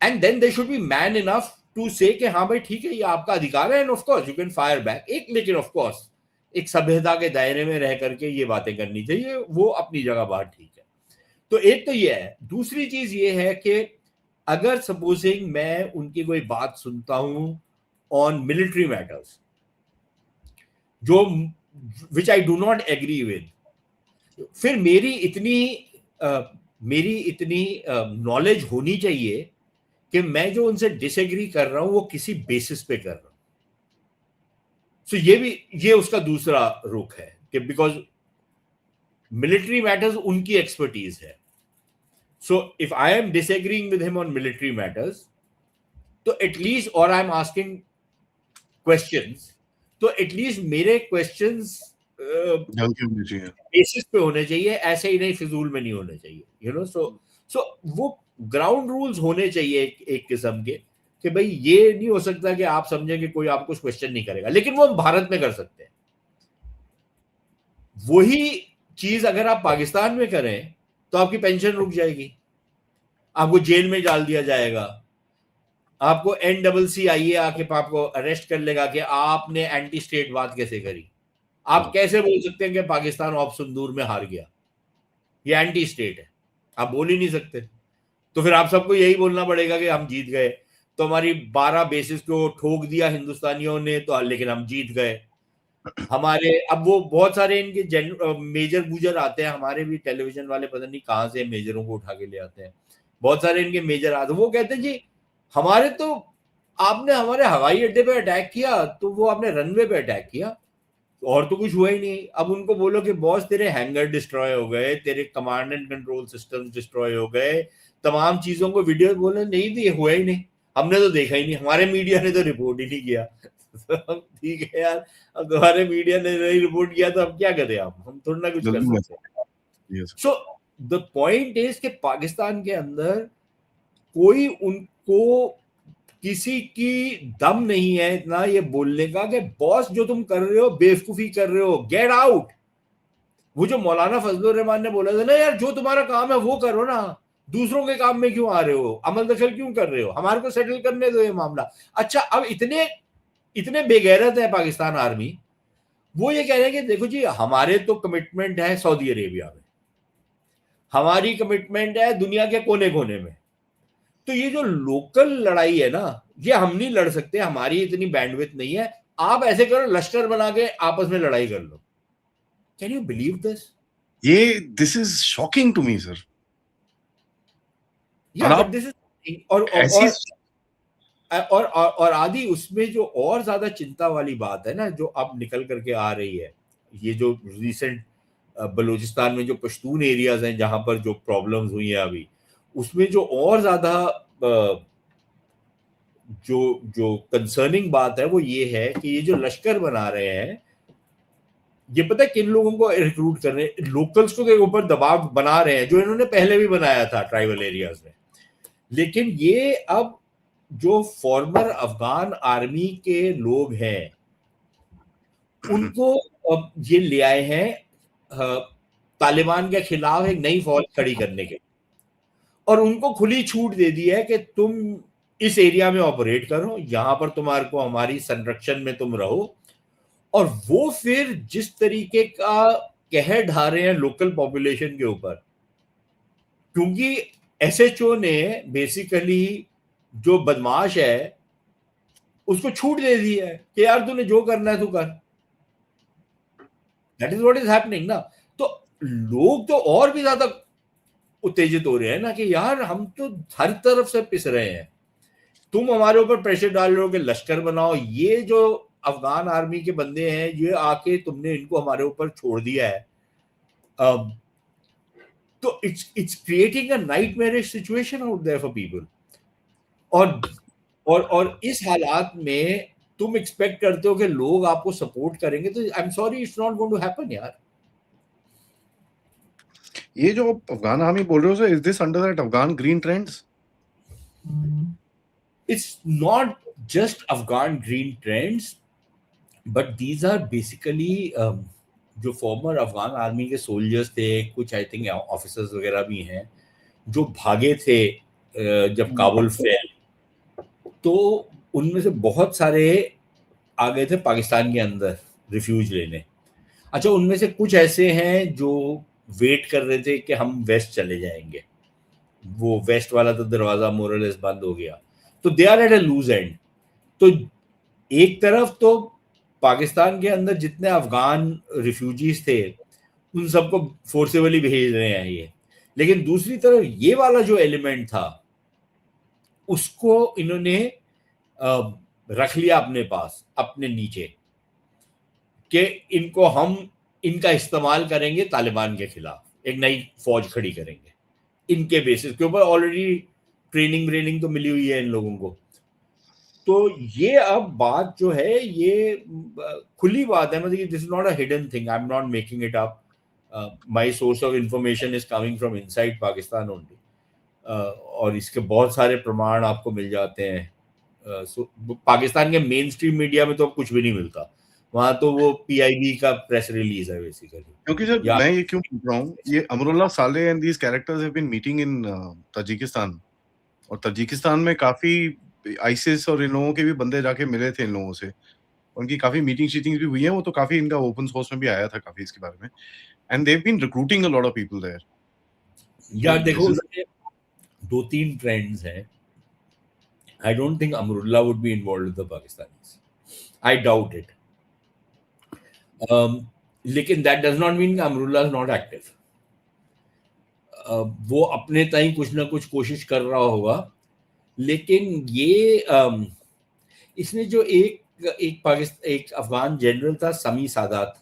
Speaker 2: and then they should be man enough to say कि हाँ भाई ठीक है, ये आपका अधिकार है, end of course you can fire back. लेकिन ऑफ कोर्स एक सभ्यता के दायरे में रह करके ये बातें करनी चाहिए, वो अपनी जगह बात ठीक है। तो एक तो ये है। दूसरी चीज ये है कि अगर सपोजिंग मैं उनकी कोई बात सुनता हूं ऑन मिलिट्री मैटर्स जो which I do not agree with, फिर मेरी इतनी नॉलेज होनी चाहिए कि मैं जो उनसे डिसएग्री कर रहा हूं वो किसी बेसिस पे कर रहा हूं। सो ये उसका दूसरा रुख है कि बिकॉज मिलिट्री मैटर्स उनकी एक्सपर्टीज है। So if I am disagreeing with him on military matters, तो एटलीस्ट, और आई एम आस्किंग क्वेश्चंस, तो एटलीस्ट मेरे क्वेश्चंस बेसिस पे होने चाहिए, ऐसे ही नहीं फिजूल में नहीं होने चाहिए, you know. So ground rules होने चाहिए एक किस्म के, कि भाई ये नहीं हो सकता कि आप समझें कि कोई आपको क्वेश्चन नहीं करेगा, लेकिन वो हम भारत में कर सकते हैं। वही चीज अगर आप पाकिस्तान में करें तो आपकी पेंशन रुक जाएगी, आपको जेल में डाल दिया जाएगा, आपको NCCIA आके आपको अरेस्ट कर लेगा कि आपने एंटी स्टेट बात कैसे करी। आप कैसे बोल सकते हैं कि पाकिस्तान ऑप संदूर में हार गया, ये एंटी स्टेट है, आप बोल ही नहीं सकते। तो फिर आप सबको यही बोलना पड़ेगा कि हम जीत गए, तो हमारी 12 बेसिस को ठोक दिया हिंदुस्तानियों ने, तो लेकिन हम जीत गए। हमारे अब वो बहुत सारे इनके मेजर गुजर आते हैं, हमारे भी टेलीविजन वाले पता नहीं कहाँ से मेजरों को उठा के ले आते हैं, बहुत सारे इनके मेजर आते हैं, वो कहते हैं जी हमारे तो आपने हमारे हवाई अड्डे पे अटैक किया, तो वो आपने रनवे पे अटैक किया, और तो कुछ हुआ ही नहीं। अब उनको बोलो कि बॉस तेरे हैंगर डिस्ट्रॉय हो गए, तेरे command and control system destroy हो गए, तमाम चीजों को वीडियो बोले नहीं भी हुआ ही नहीं, हमने तो देखा ही नहीं, हमारे मीडिया ने तो रिपोर्ट ही नहीं किया। ठीक है यार, अब तुम्हारे मीडिया ने नहीं रिपोर्ट किया तो अब क्या करें, हम थोड़ा ना कुछ कर सकते हैं। सो द पॉइंट इज कि पाकिस्तान के अंदर कोई उनको किसी की दम नहीं है इतना ये बोलने का कि बॉस जो तुम कर रहे हो बेवकूफी कर रहे हो, गेट आउट। वो जो मौलाना फजलुर रहमान ने बोला था ना, यार जो तुम्हारा काम है वो करो ना, दूसरों के काम में क्यों आ रहे हो, अमल दखल क्यों कर रहे हो, हमारे को सेटल करने दो ये मामला। अच्छा, अब इतने बेगैरत है पाकिस्तान आर्मी, वो ये कह रहे हैं कि देखो जी हमारे तो कमिटमेंट है सऊदी अरेबिया में, हमारी कमिटमेंट है दुनिया के कोने कोने में, तो ये जो लोकल लड़ाई है ना, ये हम नहीं लड़ सकते, हमारी इतनी बैंडविड्थ नहीं है, आप ऐसे करो लश्कर बना के आपस में लड़ाई कर लो। Can you believe this?
Speaker 1: ये this is shocking to me sir.
Speaker 2: या बट दिस इज और आदि उसमें जो और ज्यादा चिंता वाली बात है ना, जो अब निकल करके आ रही है, ये जो रिसेंट बलूचिस्तान में जो पश्तून एरियाज हैं जहां पर जो प्रॉब्लम्स हुई है अभी, उसमें जो और ज्यादा जो कंसर्निंग बात है वो ये है कि ये जो लश्कर बना रहे हैं, ये पता है किन लोगों को रिक्रूट कर रहे हैं, लोकल्स को के ऊपर दबाव बना रहे हैं, जो इन्होंने पहले भी बनाया था ट्राइबल एरियाज में। लेकिन ये अब जो फॉर्मर अफगान आर्मी के लोग हैं उनको अब ये ले आए हैं तालिबान के खिलाफ एक नई फौज खड़ी करने के, और उनको खुली छूट दे दी है कि तुम इस एरिया में ऑपरेट करो, यहां पर तुम्हारे को हमारी संरक्षण में तुम रहो। और वो फिर जिस तरीके का कहर ढा रहे हैं लोकल पॉपुलेशन के ऊपर, क्योंकि SHO ने बेसिकली जो बदमाश है उसको छूट दे दी है कि यार तूने जो करना है तू कर। That is what is happening ना। तो लोग तो और भी ज्यादा उत्तेजित हो रहे हैं ना कि यार हम तो हर तरफ से पिस रहे हैं, तुम हमारे ऊपर प्रेशर डाल रहे हो कि लश्कर बनाओ, ये जो अफगान आर्मी के बंदे हैं ये आके तुमने इनको हमारे ऊपर छोड़ दिया है। तो it's creating a nightmarish situation out there for people. और इस हालात में तुम एक्सपेक्ट करते हो कि लोग आपको सपोर्ट करेंगे, तो I am sorry it's not going to happen यार।
Speaker 1: ये जो अफगान आर्मी बोल रहे हो sir, is this under that Afghan green trends?
Speaker 2: It's not just Afghan green trends, but these are basically जो फॉर्मर अफगान आर्मी के सोल्जर्स थे, कुछ आई थिंक ऑफिसर्स वगैरह भी हैं जो भागे थे जब काबुल फेल, तो उनमें से बहुत सारे आ गए थे पाकिस्तान के अंदर रिफ्यूज लेने। अच्छा, उनमें से कुछ ऐसे हैं जो वेट कर रहे थे कि हम वेस्ट चले जाएंगे, वो वेस्ट वाला तो दरवाजा मोरलेस बंद हो गया, तो they are at a loose end. तो एक तरफ तो पाकिस्तान के अंदर जितने अफगान रिफ्यूजीज थे उन सबको फोर्सेबली भेज रहे हैं ये, लेकिन दूसरी तरफ ये वाला जो एलिमेंट था उसको इन्होंने रख लिया अपने पास, अपने नीचे, कि इनको हम इनका इस्तेमाल करेंगे तालिबान के खिलाफ, एक नई फौज खड़ी करेंगे इनके बेसिस के ऊपर। ऑलरेडी ट्रेनिंग तो मिली हुई है इन लोगों को। तो ये अब बात जो है ये खुली बात है, मतलब this is not a hidden thing, I am not making it up, my source of information is coming from inside Pakistan only. और इसके बहुत सारे प्रमाण आपको मिल जाते हैं। पाकिस्तान के मेन स्ट्रीम मीडिया में तो कुछ भी नहीं मिलता, वहां तो वो पीआईबी का प्रेस रिलीज है बेसिकली।
Speaker 1: क्योंकि सर मैं ये क्यों पूछ रहा हूँ, ये Amrullah Saleh and these characters have been meeting in Tajikistan, और ताजिकिस्तान में काफी आईसिस और इन लोगों के भी बंदे जाके मिले थे इन लोगों से, उनकी काफी मीटिंग्स भी हुई हैं, वो तो काफी इनका ओपन सोर्स में भी आया था काफी इसके बारे में, and they have been recruiting a lot of people there.
Speaker 2: यार देखो, उसमें 2-3 ट्रेंड्स हैं। I don't think Amrullah would be involved with the Pakistanis. I doubt it. लेकिन that does not mean Amrullah is not active. वो अपने ताई कुछ ना कुछ कोशिश कर रहा होगा, लेकिन ये इसने जो एक अफगान जनरल था समी सादात,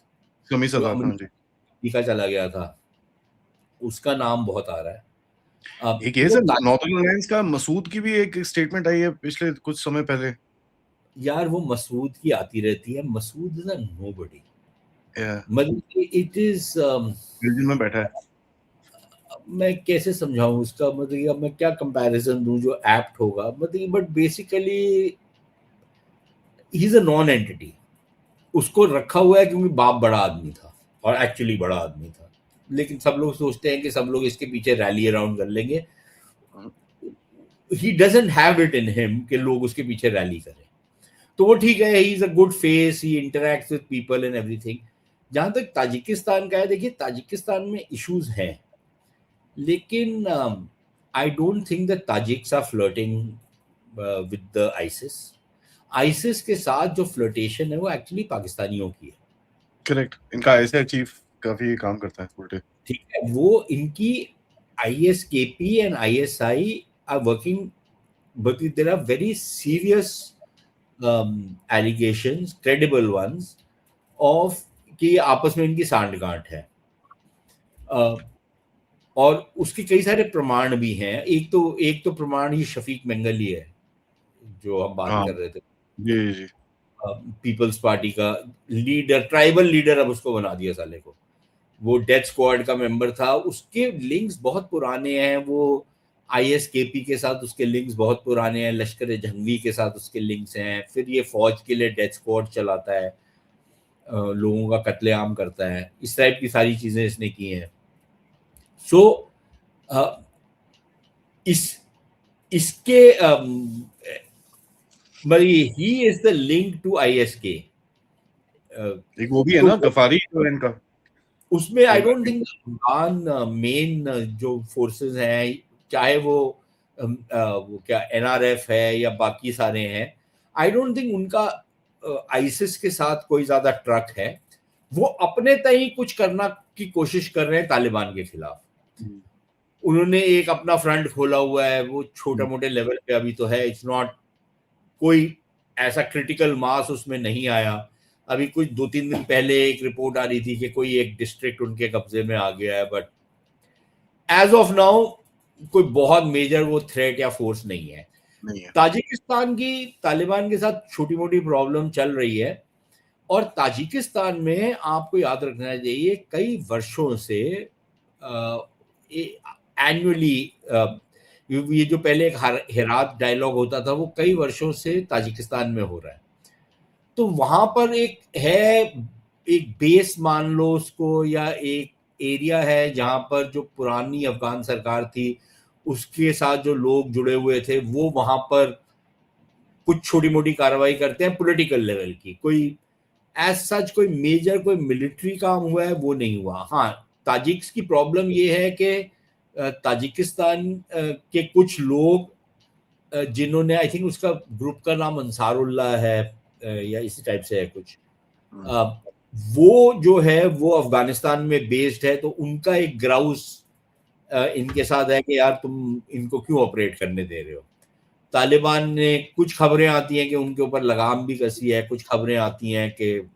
Speaker 2: जो अमेरिका चला गया था, उसका नाम बहुत आ रहा है।
Speaker 1: एक ये सर नॉर्दर्न अलायंस का मसूद की भी एक स्टेटमेंट आई है पिछले कुछ समय पहले।
Speaker 2: यार वो मसूद की आती रहती है, मसूद इज अ नोबडी, मतलब इट इज
Speaker 1: बिल्डिंग में बैठा है।
Speaker 2: मैं कैसे समझाऊं उसका, मतलब मैं क्या कंपैरिजन दूं जो एप्ट होगा, मतलब but basically he is a non entity. उसको रखा हुआ है क्योंकि बाप बड़ा आदमी था, और एक्चुअली बड़ा आदमी था, लेकिन सब लोग सोचते हैं कि सब लोग इसके पीछे रैली अराउंड कर लेंगे। He doesn't have it in him कि लोग उसके पीछे रैली करें, तो वो ठीक है, he is a good face, he interacts with people and everything. जहां तक ताजिकिस्तान का है, देखिए ताजिकिस्तान में इश्यूज हैं, लेकिन I don't think the Tajiks are flirting with the ISIS. ISIS के साथ जो फ्लर्टेशन है वो एक्चुअली पाकिस्तानियों की है।
Speaker 1: करेक्ट, इनका ऐसे चीफ काफी काम करता है उल्टे,
Speaker 2: ठीक है, वो इनकी ISKP and ISI are working, but there are very serious allegations, credible ones, of कि आपस में इनकी सांठगांठ है, और उसके कई सारे प्रमाण भी हैं। एक तो प्रमाण ही शफीक मेंगली है जो हम बात कर रहे थे,
Speaker 1: जी
Speaker 2: पीपल्स पार्टी का लीडर, ट्राइबल लीडर अब उसको बना दिया साले को। वो डेथ स्क्वाड का मेंबर था, उसके लिंक्स बहुत पुराने हैं, वो आईएसकेपी के साथ उसके लिंक्स बहुत पुराने हैं, लश्कर जंगवी के साथ उसके लिंक्स हैं, फिर ये फौज के लिए डेथ स्क्वाड चलाता है, लोगों का कत्लेआम करता है, इस टाइप की सारी चीजें इसने की हैं। सो इसके ही is the link to ISK.
Speaker 1: एक वो भी है ना गफारी जो इनका,
Speaker 2: उसमें I don't think Afghan main जो फोर्सेस हैं, चाहे वो क्या एनआरएफ है या बाकी सारे हैं, आई डोंट थिंक उनका आईसिस के साथ कोई ज्यादा ट्रक है। वो अपने तय कुछ करना की कोशिश कर रहे हैं तालिबान के खिलाफ। उन्होंने एक अपना फ्रंट खोला हुआ है, वो छोटे मोटे लेवल पे अभी तो है, इट्स नॉट कोई ऐसा क्रिटिकल मास उसमें नहीं आया। अभी कुछ 2-3 दिन पहले एक रिपोर्ट आ रही थी कि कोई एक डिस्ट्रिक्ट उनके कब्जे में आ गया है, बट एज ऑफ नाउ कोई बहुत मेजर वो थ्रेट या फोर्स नहीं है। ताजिकिस्तान की तालिबान के साथ छोटी मोटी प्रॉब्लम चल रही है, और ताजिकिस्तान में आपको याद रखना चाहिए कई वर्षों से एनुअली ये जो पहले एक हेरात डायलॉग होता था, वो कई वर्षों से ताजिकिस्तान में हो रहा है। तो वहां पर एक बेस मान लो उसको, या एक एरिया है जहां पर जो पुरानी अफगान सरकार थी उसके साथ जो लोग जुड़े हुए थे, वो वहां पर कुछ छोटी मोटी कार्रवाई करते हैं पॉलिटिकल लेवल की। कोई एज सच कोई मेजर कोई मिलिट्री काम हुआ है वो नहीं हुआ। हाँ, ताजिक्स की प्रॉब्लम ये है कि ताजिकिस्तान के कुछ लोग जिन्होंने, आई थिंक उसका ग्रुप का नाम अंसारुल्लाह है या इसी टाइप से है कुछ, वो जो है वो अफगानिस्तान में बेस्ड है, तो उनका एक ग्राउस इनके साथ है कि यार तुम इनको क्यों ऑपरेट करने दे रहे हो। तालिबान ने कुछ खबरें आती हैं कि उनके ऊपर लगाम भी कसी है, कुछ खबरें आती हैं कि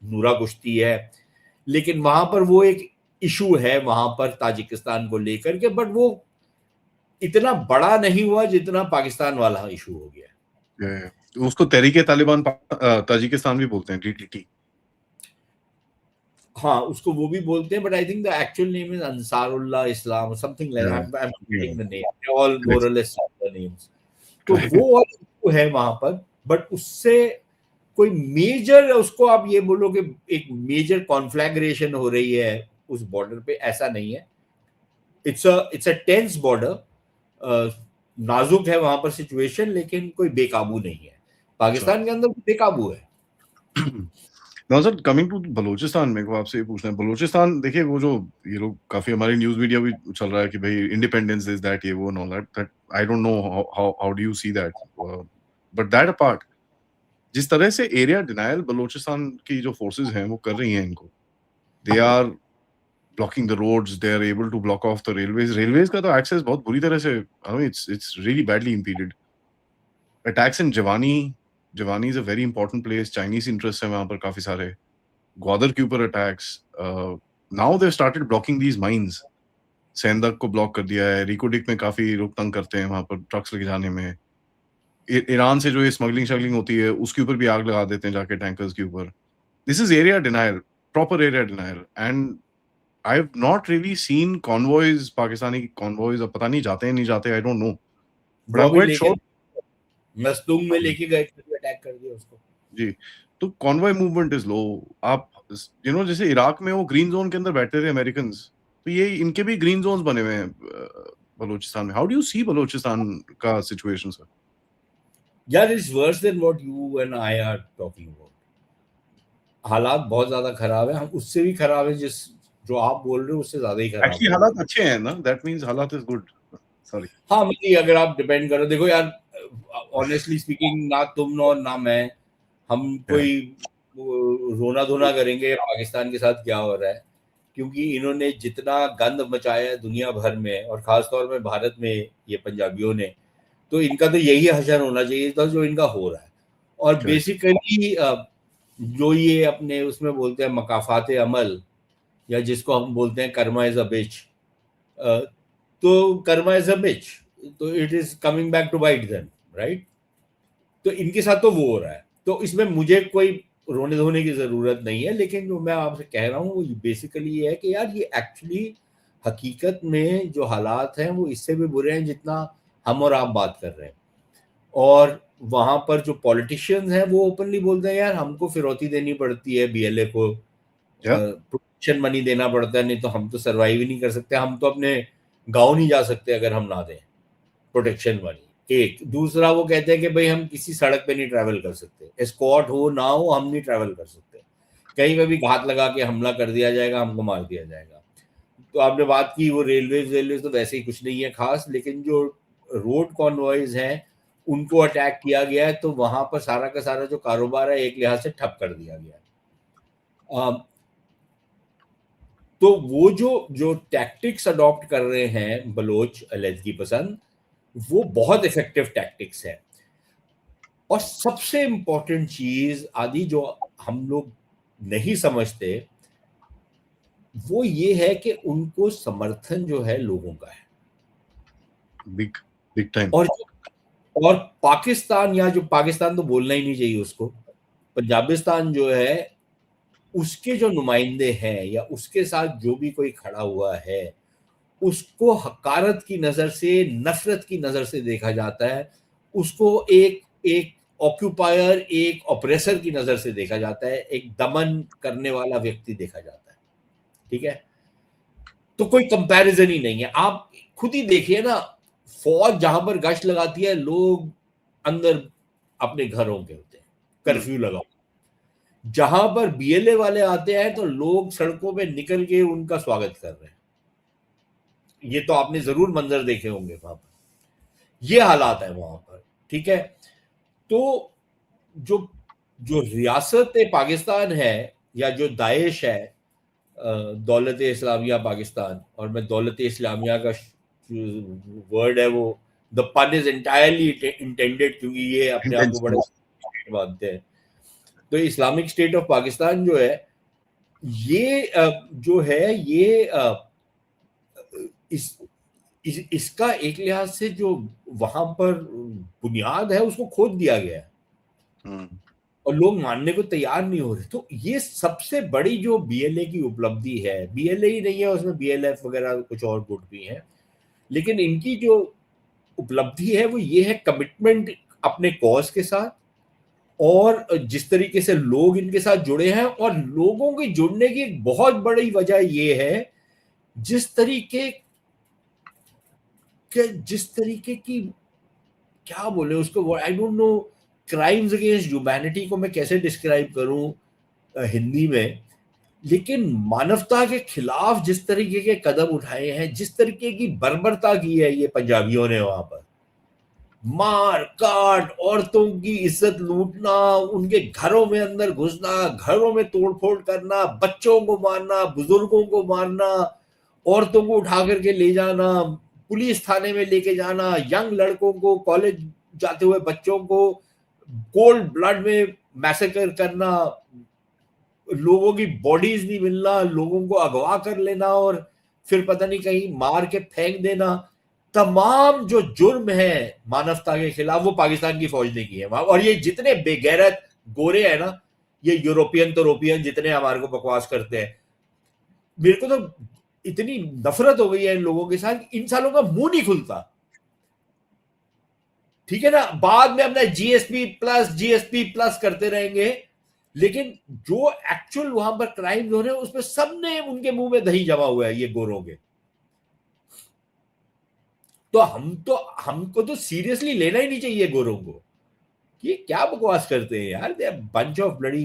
Speaker 2: नूरा कुश्ती है, लेकिन वहां पर वो एक इशू है वहां पर ताजिकिस्तान को लेकर के, बट वो इतना बड़ा नहीं हुआ जितना पाकिस्तान वाला इशू हो गया।
Speaker 1: उसको तहरीके तालिबान ताजिकिस्तान भी बोलते हैं, टीटीटी।
Speaker 2: हाँ, उसको वो भी बोलते हैं, but I think the actual name is Ansarullah Islam, something like,
Speaker 1: Yeah.
Speaker 2: I am
Speaker 1: Yeah.
Speaker 2: Forgetting the name, they all more
Speaker 1: Correct.
Speaker 2: और लेस द नेम्स। तो
Speaker 1: Correct.
Speaker 2: वो और वो है वहां पर, बट उससे कोई मेजर, उसको आप ये बोलो कि एक मेजर कॉन्फ्लैग्रेशन हो रही है उस बॉर्डर पे, ऐसा नहीं है। इट्स अ टेंस बॉर्डर, नाजुक है वहां पर सिचुएशन, लेकिन कोई बेकाबू नहीं है।
Speaker 1: Sure.
Speaker 2: पाकिस्तान के अंदर बेकाबू है।
Speaker 1: Now sir, coming to Balochistan, मेरे को आपसे ये पूछना है, बलूचिस्तान देखिए, वो जो ये लोग काफी, हमारी न्यूज मीडिया भी चल रहा है कि भाई इंडिपेंडेंस इज दैट, ये वो and all that I don't know how do you see that, but that apart, जिस तरह से एरिया डिनायल बलूचिस्तान की जो फोर्सेस हैं वो कर रही हैं इनको, they are blocking the roads, they are able to block off the railways का तो एक्सेस बहुत बुरी तरह से, I mean it's really badly impeded. Attacks in Jiwani is a very important place, Chinese interest है वहां पर काफी सारे, ग्वादर के ऊपर attacks, now they started blocking these mines, Saindak को ब्लॉक कर दिया है, रिकोडिक में काफी लोग तंग करते हैं वहां पर ट्रक्स लेके जाने में, ईरान से जो ये स्मगलिंग शगलिंग होती है उसके ऊपर भी आग लगा देते हैं जाके टैंकर्स के ऊपर। This is area denial, proper area denial, and I have not really seen convoys, Pakistani convoys, अब पता नहीं जाते हैं नहीं जाते, आई डोंट नो, बट
Speaker 2: वो
Speaker 1: आई एम
Speaker 2: अभी
Speaker 1: क्वाइट
Speaker 2: लेके
Speaker 1: श्योर।
Speaker 2: मस्तूंग में लेके गए, अटैक कर दिया उसको।
Speaker 1: जी, तो कॉन्वॉय मूवमेंट इज लो। आप जैसे इराक में वो ग्रीन जोन के अंदर बैठे थे अमेरिकन, तो ये इनके भी ग्रीन जोन्स बने हुए हैं बलूचिस्तान में। How do you see Balochistan का सिचुएशन सर?
Speaker 2: यार, it's worse than what you and I R talking about. हालात बहुत ज्यादा खराब है, हम उससे भी खराब है, जिस जो आप बोल रहे हो उससे ज्यादा ही खराब
Speaker 1: एक्चुअली
Speaker 2: है।
Speaker 1: हालात अच्छे हैं ना, दैट मींस हालात इज गुड। सॉरी।
Speaker 2: हाँ, मतलब अगर आप डिपेंड करो, देखो यार, ऑनेस्टली स्पीकिंग, ना तुम और ना मैं, हम कोई रोना धोना करेंगे पाकिस्तान के साथ क्या हो रहा है, क्योंकि इन्होंने जितना गंद मचाया है दुनिया भर में, और खासतौर में भारत में, ये पंजाबियों ने, तो इनका तो यही हशर होना चाहिए था जो इनका हो रहा है। और
Speaker 1: करेक्ट।
Speaker 2: बेसिकली जो ये अपने उसमें बोलते हैं मकाफात अमल, या जिसको हम बोलते हैं कर्मा इज अ बिच, तो कर्मा इज अ बिच, तो it is coming back to bite them, right? तो इनके साथ तो वो हो रहा है, तो इसमें मुझे कोई रोने धोने की जरूरत नहीं है, लेकिन जो मैं आपसे कह रहा हूँ वो बेसिकली ये है कि यार, ये एक्चुअली हकीकत में जो हालात हैं वो इससे भी बुरे हैं जितना हम और आप बात कर रहे हैं। और वहां पर जो पॉलिटिशियंस हैं वो ओपनली बोलते हैं, यार हमको फिरौती देनी पड़ती है बीएलए को,
Speaker 1: या
Speaker 2: प्रोटेक्शन मनी देना पड़ता है, नहीं तो हम तो सरवाइव ही नहीं कर सकते, हम तो अपने गांव नहीं जा सकते अगर हम ना दें प्रोटेक्शन मनी। एक दूसरा, वो कहते हैं कि भाई हम किसी सड़क पे नहीं ट्रैवल कर सकते, एस्कॉर्ट हो ना हो हम नहीं ट्रैवल कर सकते, कहीं पे भी घात लगा के हमला कर दिया जाएगा, हमको मार दिया जाएगा। तो आपने बात की वो रेलवे तो वैसे ही कुछ नहीं है खास, लेकिन जो रोड कॉन्वॉयज हैं उनको अटैक किया गया है, तो वहां पर सारा का सारा जो कारोबार है एक लिहाज से ठप कर दिया गया है। तो वो जो जो टैक्टिक्स अडॉप्ट कर रहे हैं बलोच अलैदगी पसंद, वो बहुत इफेक्टिव टैक्टिक्स है। और सबसे इंपॉर्टेंट चीज आदि जो हम लोग नहीं समझते, वो ये है कि उनको समर्थन जो है लोगों का है।
Speaker 1: Big big time.
Speaker 2: और और पाकिस्तान, या जो पाकिस्तान तो बोलना ही नहीं चाहिए उसको, पंजाबिस्तान जो है, उसके जो नुमाइंदे हैं या उसके साथ जो भी कोई खड़ा हुआ है, उसको हकारत की नजर से, नफरत की नजर से देखा जाता है। उसको एक एक ऑक्यूपायर, एक ऑपरेसर की नजर से देखा जाता है, एक दमन करने वाला व्यक्ति देखा जाता है। ठीक है, तो कोई कंपैरिजन ही नहीं है। आप खुद ही देखिए ना, फौज जहां पर गश्त लगाती है, लोग अंदर अपने घरों के होते हैं, कर्फ्यू लगाओ। जहां पर बीएलए वाले आते हैं तो लोग सड़कों पे निकल के उनका स्वागत कर रहे हैं। ये तो आपने जरूर मंजर देखे होंगे वहां पर, ये हालात है वहां पर। ठीक है, तो जो जो रियासत पाकिस्तान है, या जो दाइश है, दौलत इस्लामिया पाकिस्तान, और मैं दौलत इस्लामिया का वर्ड है वो, द पन इज एंटायरली इंटेंडेड, क्योंकि ये अपने आप को बड़ा मानते हैं। तो इस्लामिक स्टेट ऑफ पाकिस्तान जो है, ये जो है, ये इस इसका एक लिहाज से जो वहां पर बुनियाद है उसको खोद दिया गया है। और लोग मानने को तैयार नहीं हो रहे। तो ये सबसे बड़ी जो बीएलए की उपलब्धि है, बीएलए ही नहीं है, उसमें बीएलएफ वगैरह कुछ और गुट भी हैं, लेकिन इनकी जो उपलब्धि है वो ये है कमिटमेंट अपने कॉज के साथ, और जिस तरीके से लोग इनके साथ जुड़े हैं। और लोगों के जुड़ने की एक बहुत बड़ी वजह ये है, जिस तरीके की क्या बोले उसको, I don't know, crimes against humanity को मैं कैसे डिस्क्राइब करूं हिंदी में, लेकिन मानवता के खिलाफ जिस तरीके के कदम उठाए हैं, जिस तरीके की बर्बरता की है ये पंजाबियों ने वहां पर, मार काट, औरतों की इज्जत लूटना, उनके घरों में अंदर घुसना, घरों में तोड़फोड़ करना, बच्चों को मारना, बुजुर्गों को मारना, औरतों को उठा करके ले जाना, पुलिस थाने में लेके जाना, यंग लड़कों को, कॉलेज जाते हुए बच्चों को कोल्ड ब्लड में मैसेकर करना, लोगों की बॉडीज नहीं मिलना, लोगों को अगवा कर लेना और फिर पता नहीं कहीं मार के फेंक देना, तमाम जो जुर्म है मानवता के खिलाफ वो पाकिस्तान की फौज ने की है वहां। और ये जितने बेगैरत गोरे हैं ना, ये यूरोपियन जितने हमारे को बकवास करते हैं, मेरे को तो इतनी नफरत हो गई है इन लोगों के साथ, इन सालों का मुंह नहीं खुलता। ठीक है ना, बाद में अपना जीएसपी प्लस करते रहेंगे, लेकिन जो एक्चुअल वहां पर क्राइम हो रहे हैं उसमें सबने उनके मुंह में दही जमा हुआ है ये गोरों के। तो हमको तो सीरियसली लेना ही नहीं चाहिए गोरों को, ये क्या बकवास करते हैं यार, they are bunch of bloody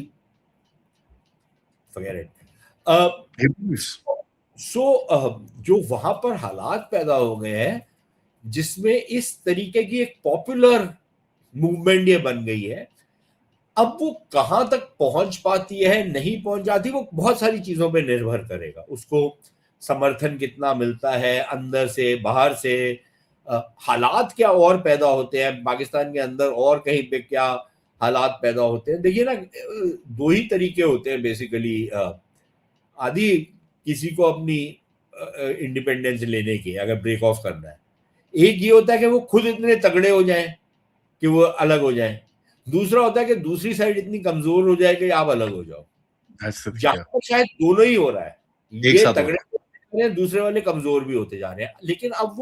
Speaker 2: forget it. So जो वहां पर हालात पैदा हो गए हैं, जिसमें इस तरीके की एक पॉपुलर मूवमेंट ये बन गई है, अब वो कहां तक पहुंच पाती है, नहीं पहुंच जाती, वो बहुत सारी चीजों पे निर्भर करेगा। उसको समर्थन कितना मिलता है अंदर से बाहर से, हालात क्या और पैदा होते हैं पाकिस्तान के अंदर, और कहीं पे क्या हालात पैदा होते हैं। देखिए ना, दो ही तरीके होते हैं बेसिकली, आदि किसी को अपनी इंडिपेंडेंस लेने की अगर ब्रेक ऑफ करना है, एक ये होता है कि वो खुद इतने तगड़े हो जाएं कि वो अलग हो जाएं, दूसरा होता है कि दूसरी साइड इतनी कमजोर हो जाए कि आप अलग हो जाओ। यहाँ पर शायद दोनों ही हो रहा है, ये तगड़े हो रहे हैं, दूसरे वाले कमजोर भी होते जा रहे हैं। लेकिन अब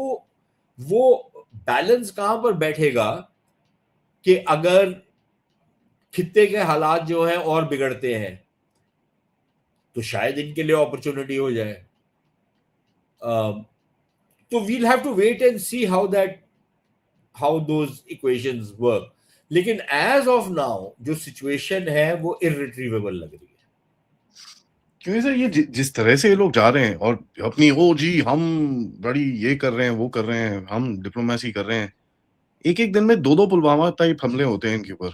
Speaker 2: वो बैलेंस कहां पर बैठेगा कि अगर खित्ते के हालात जो हैं और बिगड़ते हैं तो शायद इनके लिए अपॉर्चुनिटी हो जाए। तो we'll have to wait and see how those equations work. लेकिन एज ऑफ नाउ जो सिचुएशन है वो इररिट्रीवेबल लग रही है।
Speaker 1: क्योंकि सर ये जिस तरह से ये लोग जा रहे हैं और अपनी ओ जी हम बड़ी ये कर रहे हैं वो कर रहे हैं, हम डिप्लोमेसी कर रहे हैं, एक एक दिन में 2-2 पुलवामा टाइप हमले होते हैं इनके ऊपर।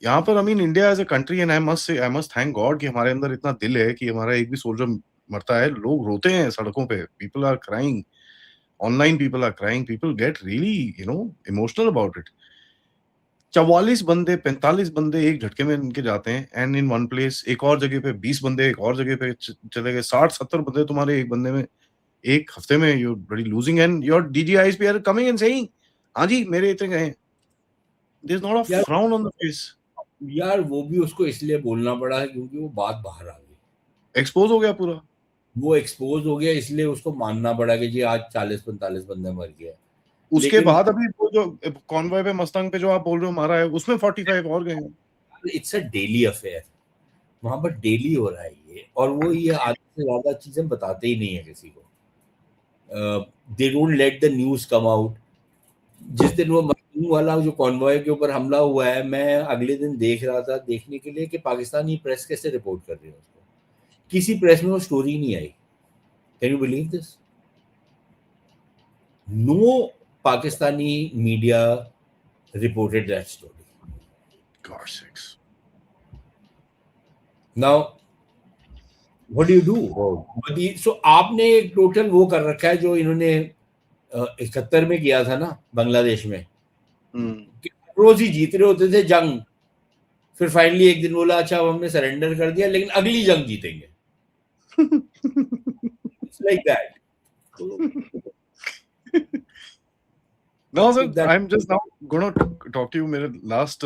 Speaker 1: यहाँ पर I mean India as a country, and I must thank God कि हमारे अंदर इतना दिल है कि हमारा एक भी सोल्जर मरता है, लोग रोते हैं सड़कों पे, people are crying, online people are crying, people get really emotional about it. 44 बंदे 45 बंदे एक झटके में इनके जाते हैं, एंड इन वन प्लेस, एक और जगह पे 20 बंदे एक और जगह पे चले गए, 60-70 बंदे तुम्हारे एक बंदे में, एक हफ्ते में। You buddy losing, and your DGISP are coming and saying हाँ जी मेरे इतने गए। There is not a frown on the face.
Speaker 2: यार वो भी उसको इसलिए बोलना पड़ा है क्योंकि वो बात बाहर आ गई,
Speaker 1: एक्सपोज हो गया पूरा,
Speaker 2: वो एक्सपोज हो गया, इसलिए उसको मानना पड़ा कि जी आज 40-45 बंदे मर गए।
Speaker 1: उसके
Speaker 2: लेकिन
Speaker 1: बाद अभी वो जो कॉन्वॉय पे मस्तंग पे जो आप बोल रहे हो मारा है, उसमें 45 और गए हैं।
Speaker 2: इट्स अ डेली अफेयर, वहां पर डेली हो रहा है ये, और वो ये आधे से ज्यादा चीजें बताते ही नहीं है किसी को। They don't let the news come out. जिस दिन वो मखदूम वाला जो कॉन्वॉय के ऊपर हमला हुआ है, मैं अगले दिन देख रहा था देखने के लिए कि पाकिस्तानी प्रेस कैसे रिपोर्ट कर रही है उसको, किसी प्रेस में वो स्टोरी नहीं आई। Can you believe this? No Pakistani media reported that story.
Speaker 1: God's sakes.
Speaker 2: Now what do you do? So आपने एक टोटल वो कर रखा है जो इन्होंने 71 में किया था ना बांग्लादेश में, रोज ही जीत रहे होते थे जंग, फिर फाइनली एक दिन बोला अच्छा अब हमने सरेंडर कर दिया लेकिन अगली जंग जीतेंगे। It's like that.
Speaker 1: No, sir,
Speaker 2: That
Speaker 1: I'm just now going to talk to you. मेरे last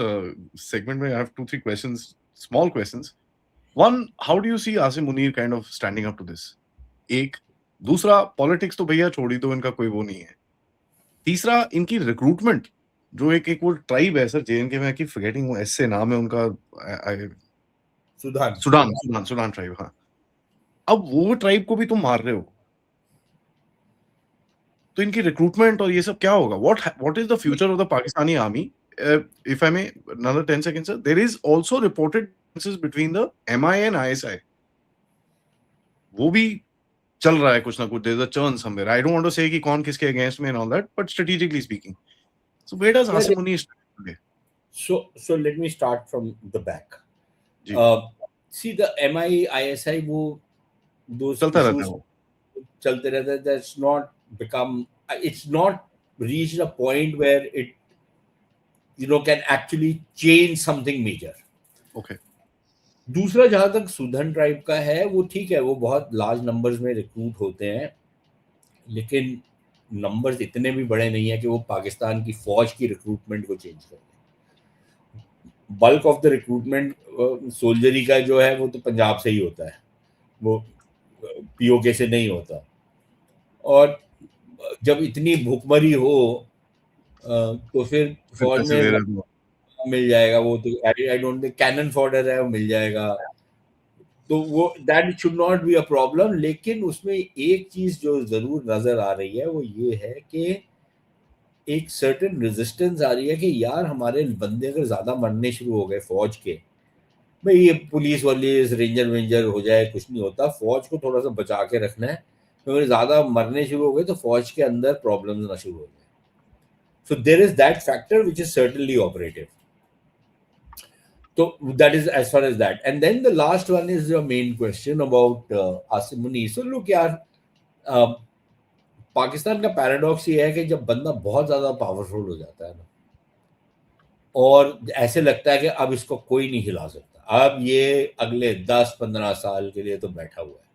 Speaker 1: segment में I have 2-3 questions, small questions. One, how do you see Asim Munir kind of standing up to this? एक, दूसरा, politics तो भैया छोड़ ही दो, इनका कोई वो नहीं है. तीसरा, इनकी recruitment, जो एक वो ट्राइब है सर JNK में, की forgetting वो ऐसे नाम है उनका, सुडान ट्राइब. हाँ, अब वो ट्राइब को भी तुम मार रहे हो, तो इनकी रिक्रूटमेंट और ये सब क्या होगा? What is the future of the Pakistani army? If I may, another 10 seconds, sir. There is also reported differences between the MI and ISI. वो भी चल रहा है कुछ ना कुछ. There's a churn somewhere. I don't want to say कि कौन किसके against में and all that, but strategically speaking. So where does Asim Munir stand today?
Speaker 2: So let me start from the back.
Speaker 1: Ji.
Speaker 2: See, the MI, ISI, वो those
Speaker 1: चलता रहता है
Speaker 2: issues
Speaker 1: वो.
Speaker 2: चलते रहता है. That's not become, it's not reached a point where it, can actually change something major.
Speaker 1: Okay.
Speaker 2: दूसरा, जहां तक सुधन ट्राइब का है, वो ठीक है, वो बहुत लार्ज नंबर्स में रिक्रूट होते हैं, लेकिन नंबर्स इतने भी बड़े नहीं है कि वो पाकिस्तान की फौज की रिक्रूटमेंट को चेंज कर दें. Bulk of the recruitment soldiery का जो है वो तो पंजाब से ही होता है, वो पीओके से नहीं होता. और जब इतनी भूखमरी हो तो फिर फौज में मिल जाएगा वो, तो I don't think cannon fodder है वो मिल जाएगा, तो वो that should not be a problem. लेकिन उसमें एक चीज जो जरूर नजर आ रही है वो ये है कि एक सर्टेन रेजिस्टेंस आ रही है कि यार हमारे बंदे अगर ज्यादा मरने शुरू हो गए फौज के, भाई ये पुलिस रेंजर वेंजर हो जाए कुछ नहीं होता, फौज को थोड़ा सा बचा के रखना है, क्योंकि ज्यादा मरने शुरू हो गए तो फौज के अंदर प्रॉब्लम्स ना शुरू हो जाए. So there is that factor which is certainly operative. So that is as far as that. And then the last one is your main question about Asim Munir. So look यार, पाकिस्तान का paradox ये है कि जब बंदा बहुत ज्यादा powerful हो जाता है ना, और ऐसे लगता है कि अब इसको कोई नहीं हिला सकता, अब ये अगले 10-15 साल के लिए तो बैठा हुआ है.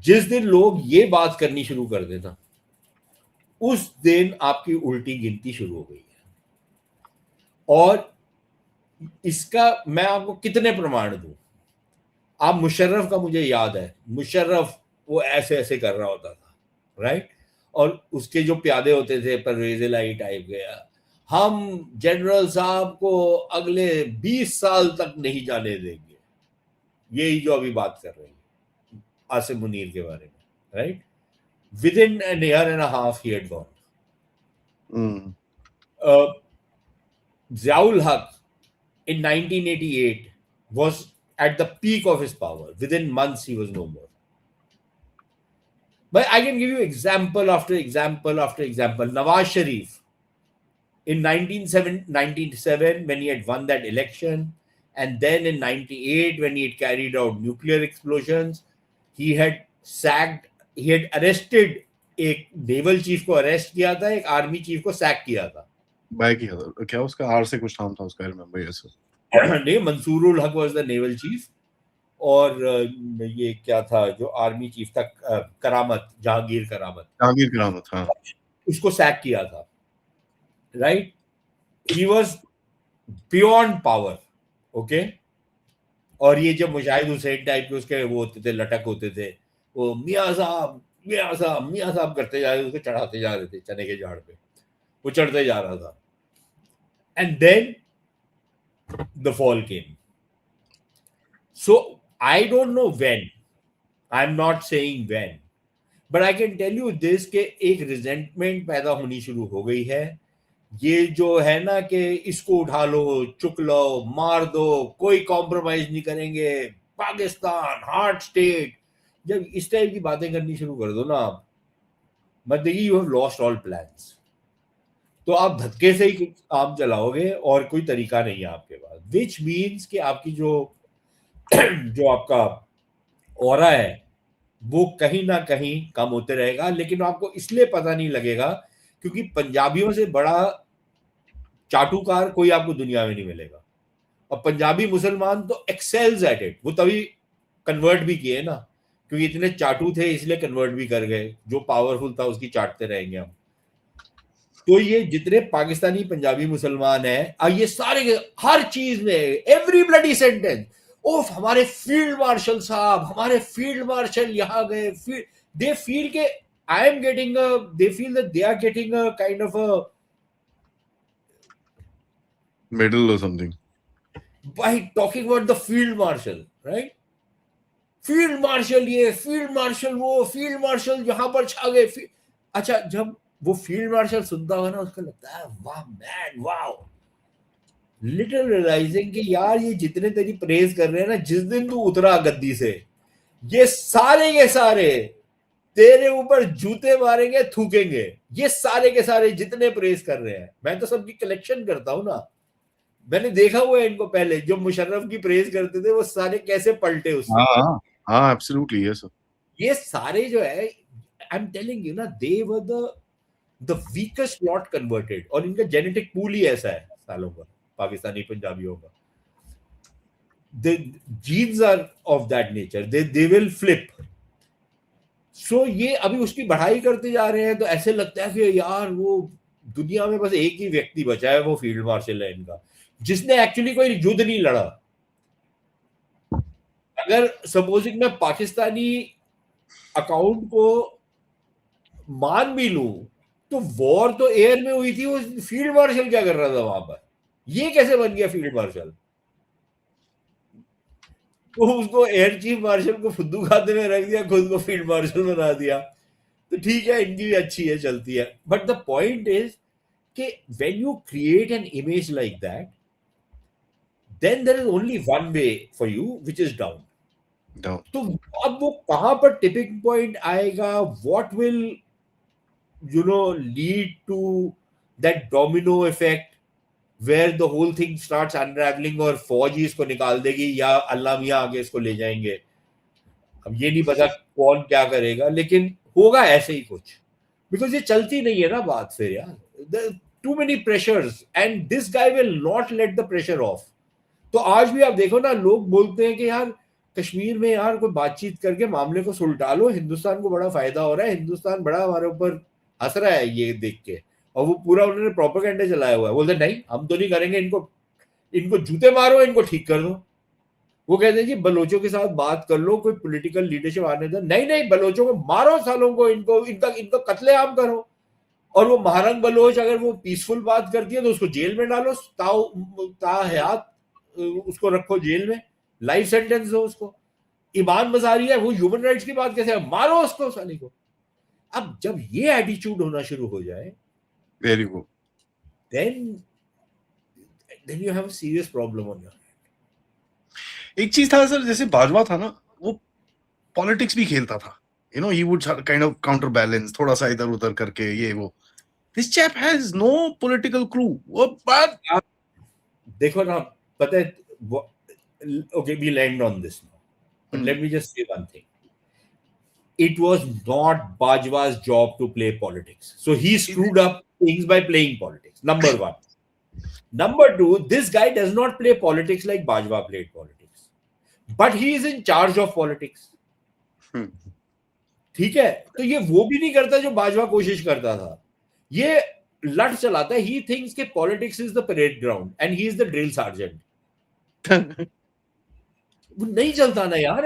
Speaker 2: जिस दिन लोग ये बात करनी शुरू कर देना, उस दिन आपकी उल्टी गिनती शुरू हो गई है. और इसका मैं आपको कितने प्रमाण दूं? आप मुशर्रफ का, मुझे याद है मुशर्रफ वो ऐसे ऐसे कर रहा होता था, राइट? और उसके जो प्यादे होते थे परवेज इलाही टाइप के, हम जनरल साहब को अगले 20 साल तक नहीं जाने देंगे, यही जो अभी बात कर रही है आसिम मुनीर के बारे में, right? With in an year and a half he had gone. Ziaul हक in 1988 was at the peak of his power. Within months he was no more. But I can give you example after example after example. Nawaz Sharif in 1997 when he had won that election, and then in 98 when he had carried out nuclear explosions, he had arrested एक naval chief को arrest किया था, एक army chief को sack किया था.
Speaker 1: क्या उसका आर से कुछ नाम था उसका, I remember, yes sir.
Speaker 2: नहीं, मंसूरुल हक वाज द नेवल चीफ, और ये क्या था जो आर्मी चीफ था, करामत, जहांगीर करामत, हाँ, उसको सैक किया था, right? He was beyond power, okay. और ये जब मुजाहिद हुसैन टाइप के उसके वो होते थे, लटक होते थे, वो मियाँ साहब करते जा रहे, उसको चढ़ाते जा रहे थे चने के झाड़ पे, वो चढ़ते जा रहा था. And then the fall came. So I don't know when, I'm not saying when, but I can tell you this कि एक resentment पैदा होनी शुरू हो गई है. ये जो है ना कि इसको उठा लो, चुक लो, मार दो, कोई कॉम्प्रोमाइज नहीं करेंगे, पाकिस्तान हार्ड स्टेट, जब इस टाइप की बातें करनी शुरू कर दो ना आप, मत देखिए you have lost all plans. तो आप धक्के से ही आप चलाओगे और कोई तरीका नहीं है आपके पास, विच मीन्स कि आपकी जो आपका ऑरा है वो कहीं ना कहीं कम होते रहेगा. लेकिन आपको इसलिए पता नहीं लगेगा क्योंकि पंजाबियों से बड़ा चाटुकार कोई आपको दुनिया में नहीं मिलेगा, और पंजाबी मुसलमान तो एक्सेल्स एट इट. वो तभी कन्वर्ट भी किए ना, क्योंकि इतने चाटू थे इसलिए कन्वर्ट भी कर गए. जो पावरफुल था उसकी चाटते रहेंगे हम. तो ये जितने पाकिस्तानी पंजाबी मुसलमान हैं, ये सारे हर चीज में एवरी ब्लडी सेंटेंस, ओफ हमारे फील्ड मार्शल साहब, हमारे फील्ड मार्शल यहाँ गए, दे फील के I am getting they feel that they are getting a kind of a
Speaker 1: medal or something.
Speaker 2: by talking about the field marshal, right? Field marshal ये, field marshal वो, field marshal यहाँ पर छा गए। अच्छा, जब वो फील्ड मार्शल सुनता होगा ना, उसको लगता है वाह मैन, वाह, लिटिल रियलाइजिंग कि यार ये जितने तेरी प्रेज कर रहे हैं ना, जिस दिन तू उतरा गद्दी से, ये सारे के सारे तेरे ऊपर जूते मारेंगे, थूकेंगे। ये सारे के सारे जितने प्रेज कर रहे हैं, मैं तो सबकी कलेक्शन करता हूं ना, मैंने देखा हुआ है इनको। पहले जो मुशर्रफ की प्रेज करते थे, वो सारे कैसे पलटे उससे।
Speaker 1: हाँ, एब्सोल्युटली, यस सर।
Speaker 2: ये सारे जो है, आई एम टेलिंग यू ना, they were the weakest lot converted, और इनका जेनेटिक पूल ही ऐसा है सालों का, पाकिस्तानी पंजाबियों का। the genes are of that nature, they will flip. So ये अभी उसकी बढ़ाई करते जा रहे हैं, तो ऐसे लगता है कि यार वो दुनिया में बस एक ही व्यक्ति बचा है, वो फील्ड मार्शल है इनका, जिसने एक्चुअली कोई युद्ध नहीं लड़ा। अगर सपोजिंग मैं पाकिस्तानी अकाउंट को मान भी लूं, तो वॉर तो एयर में हुई थी, वो फील्ड मार्शल क्या कर रहा था वहां पर? ये कैसे बन गया फील्ड मार्शल? तो उसको एयर चीफ मार्शल को फुद्दू खाते में रख दिया, खुद को फील्ड मार्शल बना दिया। तो ठीक है, इनकी भी अच्छी है, चलती है। बट द पॉइंट इज कि when you create an image like that, then there is only one way for you, which is down. तो अब वो कहां पर टिपिंग पॉइंट आएगा, what will lead to that domino effect, where the whole thing starts unraveling, और फौज ही इसको निकाल देगी या अल्लाह मियां आगे इसको ले जाएंगे। अब ये नहीं पता कौन क्या करेगा, लेकिन होगा ऐसे ही कुछ, बिकॉज ये चलती नहीं है ना बात फिर यार। Too many pressures and this guy will not let the pressure off. तो आज भी आप देखो ना, लोग बोलते हैं कि यार कश्मीर में यार कोई बातचीत करके मामले को सुलटा लो, हिंदुस्तान को बड़ा फायदा हो रहा है, हिंदुस्तान बड़ा हमारे ऊपर हंस रहा है ये देख के। और वो पूरा उन्होंने प्रोपेगेंडा चलाया हुआ है, बोलते नहीं हम तो नहीं करेंगे, इनको जूते मारो, इनको ठीक कर दो। वो कहते हैं जी बलोचों के साथ बात कर लो, कोई पॉलिटिकल लीडरशिप आने दो। नहीं, बलोचों को मारो, सालों को इनका कत्लेआम करो। और वो महारंग बलोच अगर वो पीसफुल बात करती है तो उसको जेल में डालो, ताहयात उसको रखो जेल में, लाइफ सेंटेंस दो उसको। ईमान मजारी है, वो ह्यूमन राइट्स की बात कैसे है, मारो उसको साली को। अब जब ये एटीट्यूड होना शुरू हो जाए,
Speaker 1: There you go.
Speaker 2: Then you have a serious problem on your hand.
Speaker 1: एक चीज था सर, जैसे बाजवा था ना, वो पॉलिटिक्स भी खेलता था, he would kind of counter balance, थोड़ा सा इधर उधर करके ये वो। This chap has no political clue. वो बात
Speaker 2: देखो ना, पता है, okay, we land on this now, but let me just say one thing. It was not Bajwa's job to play politics, so he screwed up things by playing politics. Number one. Number two, this guy does not play politics like Bajwa played politics, but he is in charge of politics. ठीक है, तो ये वो भी नहीं करता जो बाजवा कोशिश करता था, ये लट चलाता है। He thinks कि politics is the parade ground and he is the drill sergeant. वो नहीं चलता ना यार,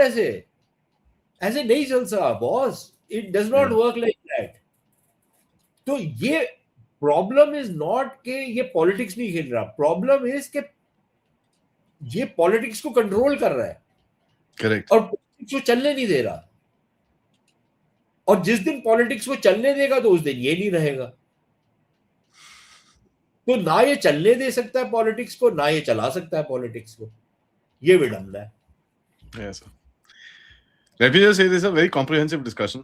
Speaker 2: ऐसे नहीं चलता boss, it does not work like that. तो ये प्रॉब्लम इज नॉट कि ये पॉलिटिक्स नहीं खेल रहा, प्रॉब्लम इज कि ये पॉलिटिक्स को कंट्रोल कर रहा है।
Speaker 1: करेक्ट।
Speaker 2: और पॉलिटिक्स को चलने नहीं दे रहा, और जिस दिन पॉलिटिक्स को चलने देगा तो उस दिन ये नहीं रहेगा। तो ना ये चलने दे सकता है पॉलिटिक्स को, ना ये चला सकता है पॉलिटिक्स को, ये विडम्बना है।
Speaker 1: Yes, sir. Let me just say this is a very comprehensive discussion.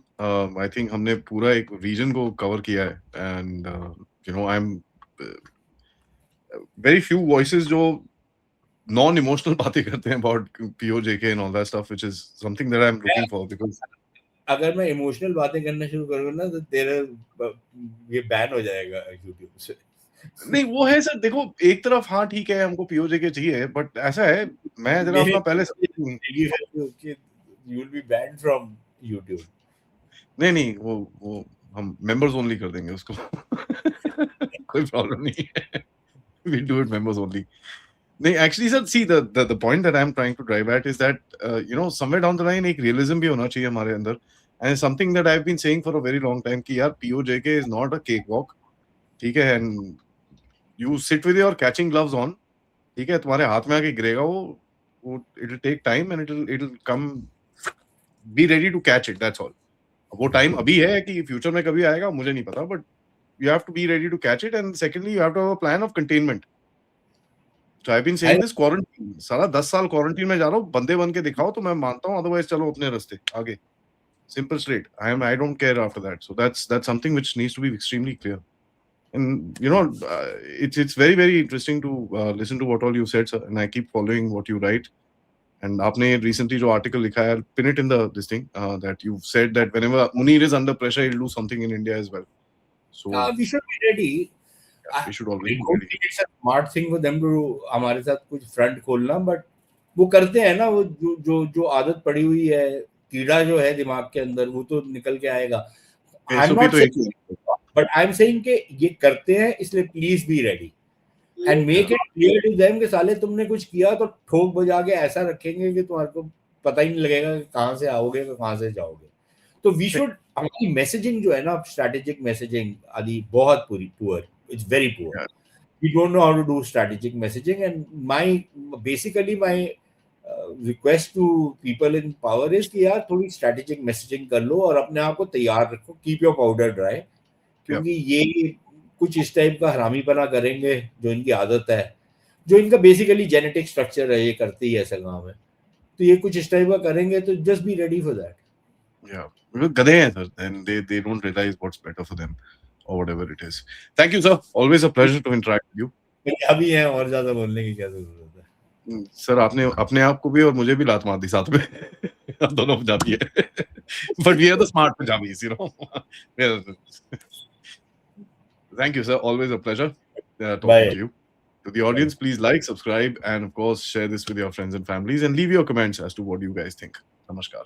Speaker 1: I think हमने पूरा एक region को cover किया है, and I'm very few voices जो non-emotional बातें करते हैं about POJK and all that stuff, which is something that I'm looking for, because
Speaker 2: अगर मैं इमोशनल बातें करना शुरू करूँ ना, तो तेरा ये बैन हो जाएगा YouTube से।
Speaker 1: नहीं, वो है सर, देखो एक तरफ हाँ ठीक है, हमको POJK चाहिए, बट ऐसा है, मैं जरा अपना पहले
Speaker 2: you will be banned from YouTube.
Speaker 1: नहीं, वो हम members only कर देंगे उसको। कोई प्रॉब्लम नहीं है, we do it members only. नहीं, actually sir, see the point that I'm trying to drive at is that somewhere down the line एक realism भी होना चाहिए हमारे अंदर, and it's something that I've been saying for a very long time कि यार POJK is not a cakewalk, ठीक है, and you sit with your catching gloves on, ठीक है, तुम्हारे हाथ में आके गिरेगा वो it'll take time and it'll come, be ready to catch it, that's all. वो टाइम अभी है कि फ्यूचर में कभी आएगा मुझे नहीं पता, but you have to be ready to catch it, and secondly you have to have a plan of containment. So I've been saying this, quarantine, साला 10 साल क्वारंटीन में जा रहा हूँ, बंदे बन के दिखाओ तो मैं मानता हूँ, अदरवाइज चलो अपने रास्ते आगे, simple straight. I don't care after that. So that's something which needs to be extremely clear. And it's very very interesting to listen to what all you said, sir, and I keep following what you write. And आपने recently जो article लिखा है, I'll pin it in this thing, that you've said that whenever Munir is under pressure, he'll do something in India as well. So
Speaker 2: we should be ready.
Speaker 1: we should always be
Speaker 2: I don't
Speaker 1: ready.
Speaker 2: think it's a smart thing for them to हमारे साथ कुछ front खोलना, but वो करते हैं ना, वो जो आदत पड़ी हुई है, कीड़ा जो है दिमाग के अंदर, वो तो निकल के आएगा. I'm not saying, but I'm saying कि ये करते हैं, इसलिए please be ready and make it clear to them कि साले तुमने कुछ किया तो ठोक बजा के ऐसा रखेंगे कि तुम्हारे को पता ही नहीं लगेगा कि कहाँ से आओगे तो कहाँ से जाओगे. तो वी शुड, हमारी मैसेजिंग जो है ना, स्ट्रैटेजिक मैसेजिंग आदि बहुत poor, it's very poor. We don't know how to do strategic messaging, and my request to people in power is कि यार थोड़ी स्ट्रैटेजिक मैसेजिंग कर लो और अपने आप को तैयार रखो, कीप योर पाउडर ड्राई, क्योंकि ये कुछ इस टाइप का हरामीपना करेंगे जो इनकी आदत है, जो इनका बेसिकली जेनेटिक स्ट्रक्चर है, ये करती है ऐसा काम है, तो ये कुछ इस टाइप का करेंगे, तो just be ready for that.
Speaker 1: Yeah, because गधे हैं sir, and they don't realize what's better for them or whatever it is. Thank you sir, always a pleasure to interact with you.
Speaker 2: अभी है, और ज्यादा बोलने की क्या जरूरत है.
Speaker 1: सर आपने अपने आप को भी और मुझे भी लात मार दी साथ में. हम दोनों पंजाबी है, but we are the smart Punjabis, Thank you, sir. Always a pleasure talking
Speaker 2: Bye.
Speaker 1: to you. To the audience, please like, subscribe, and of course, share this with your friends and families, and leave your comments as to what you guys think. Namaskar.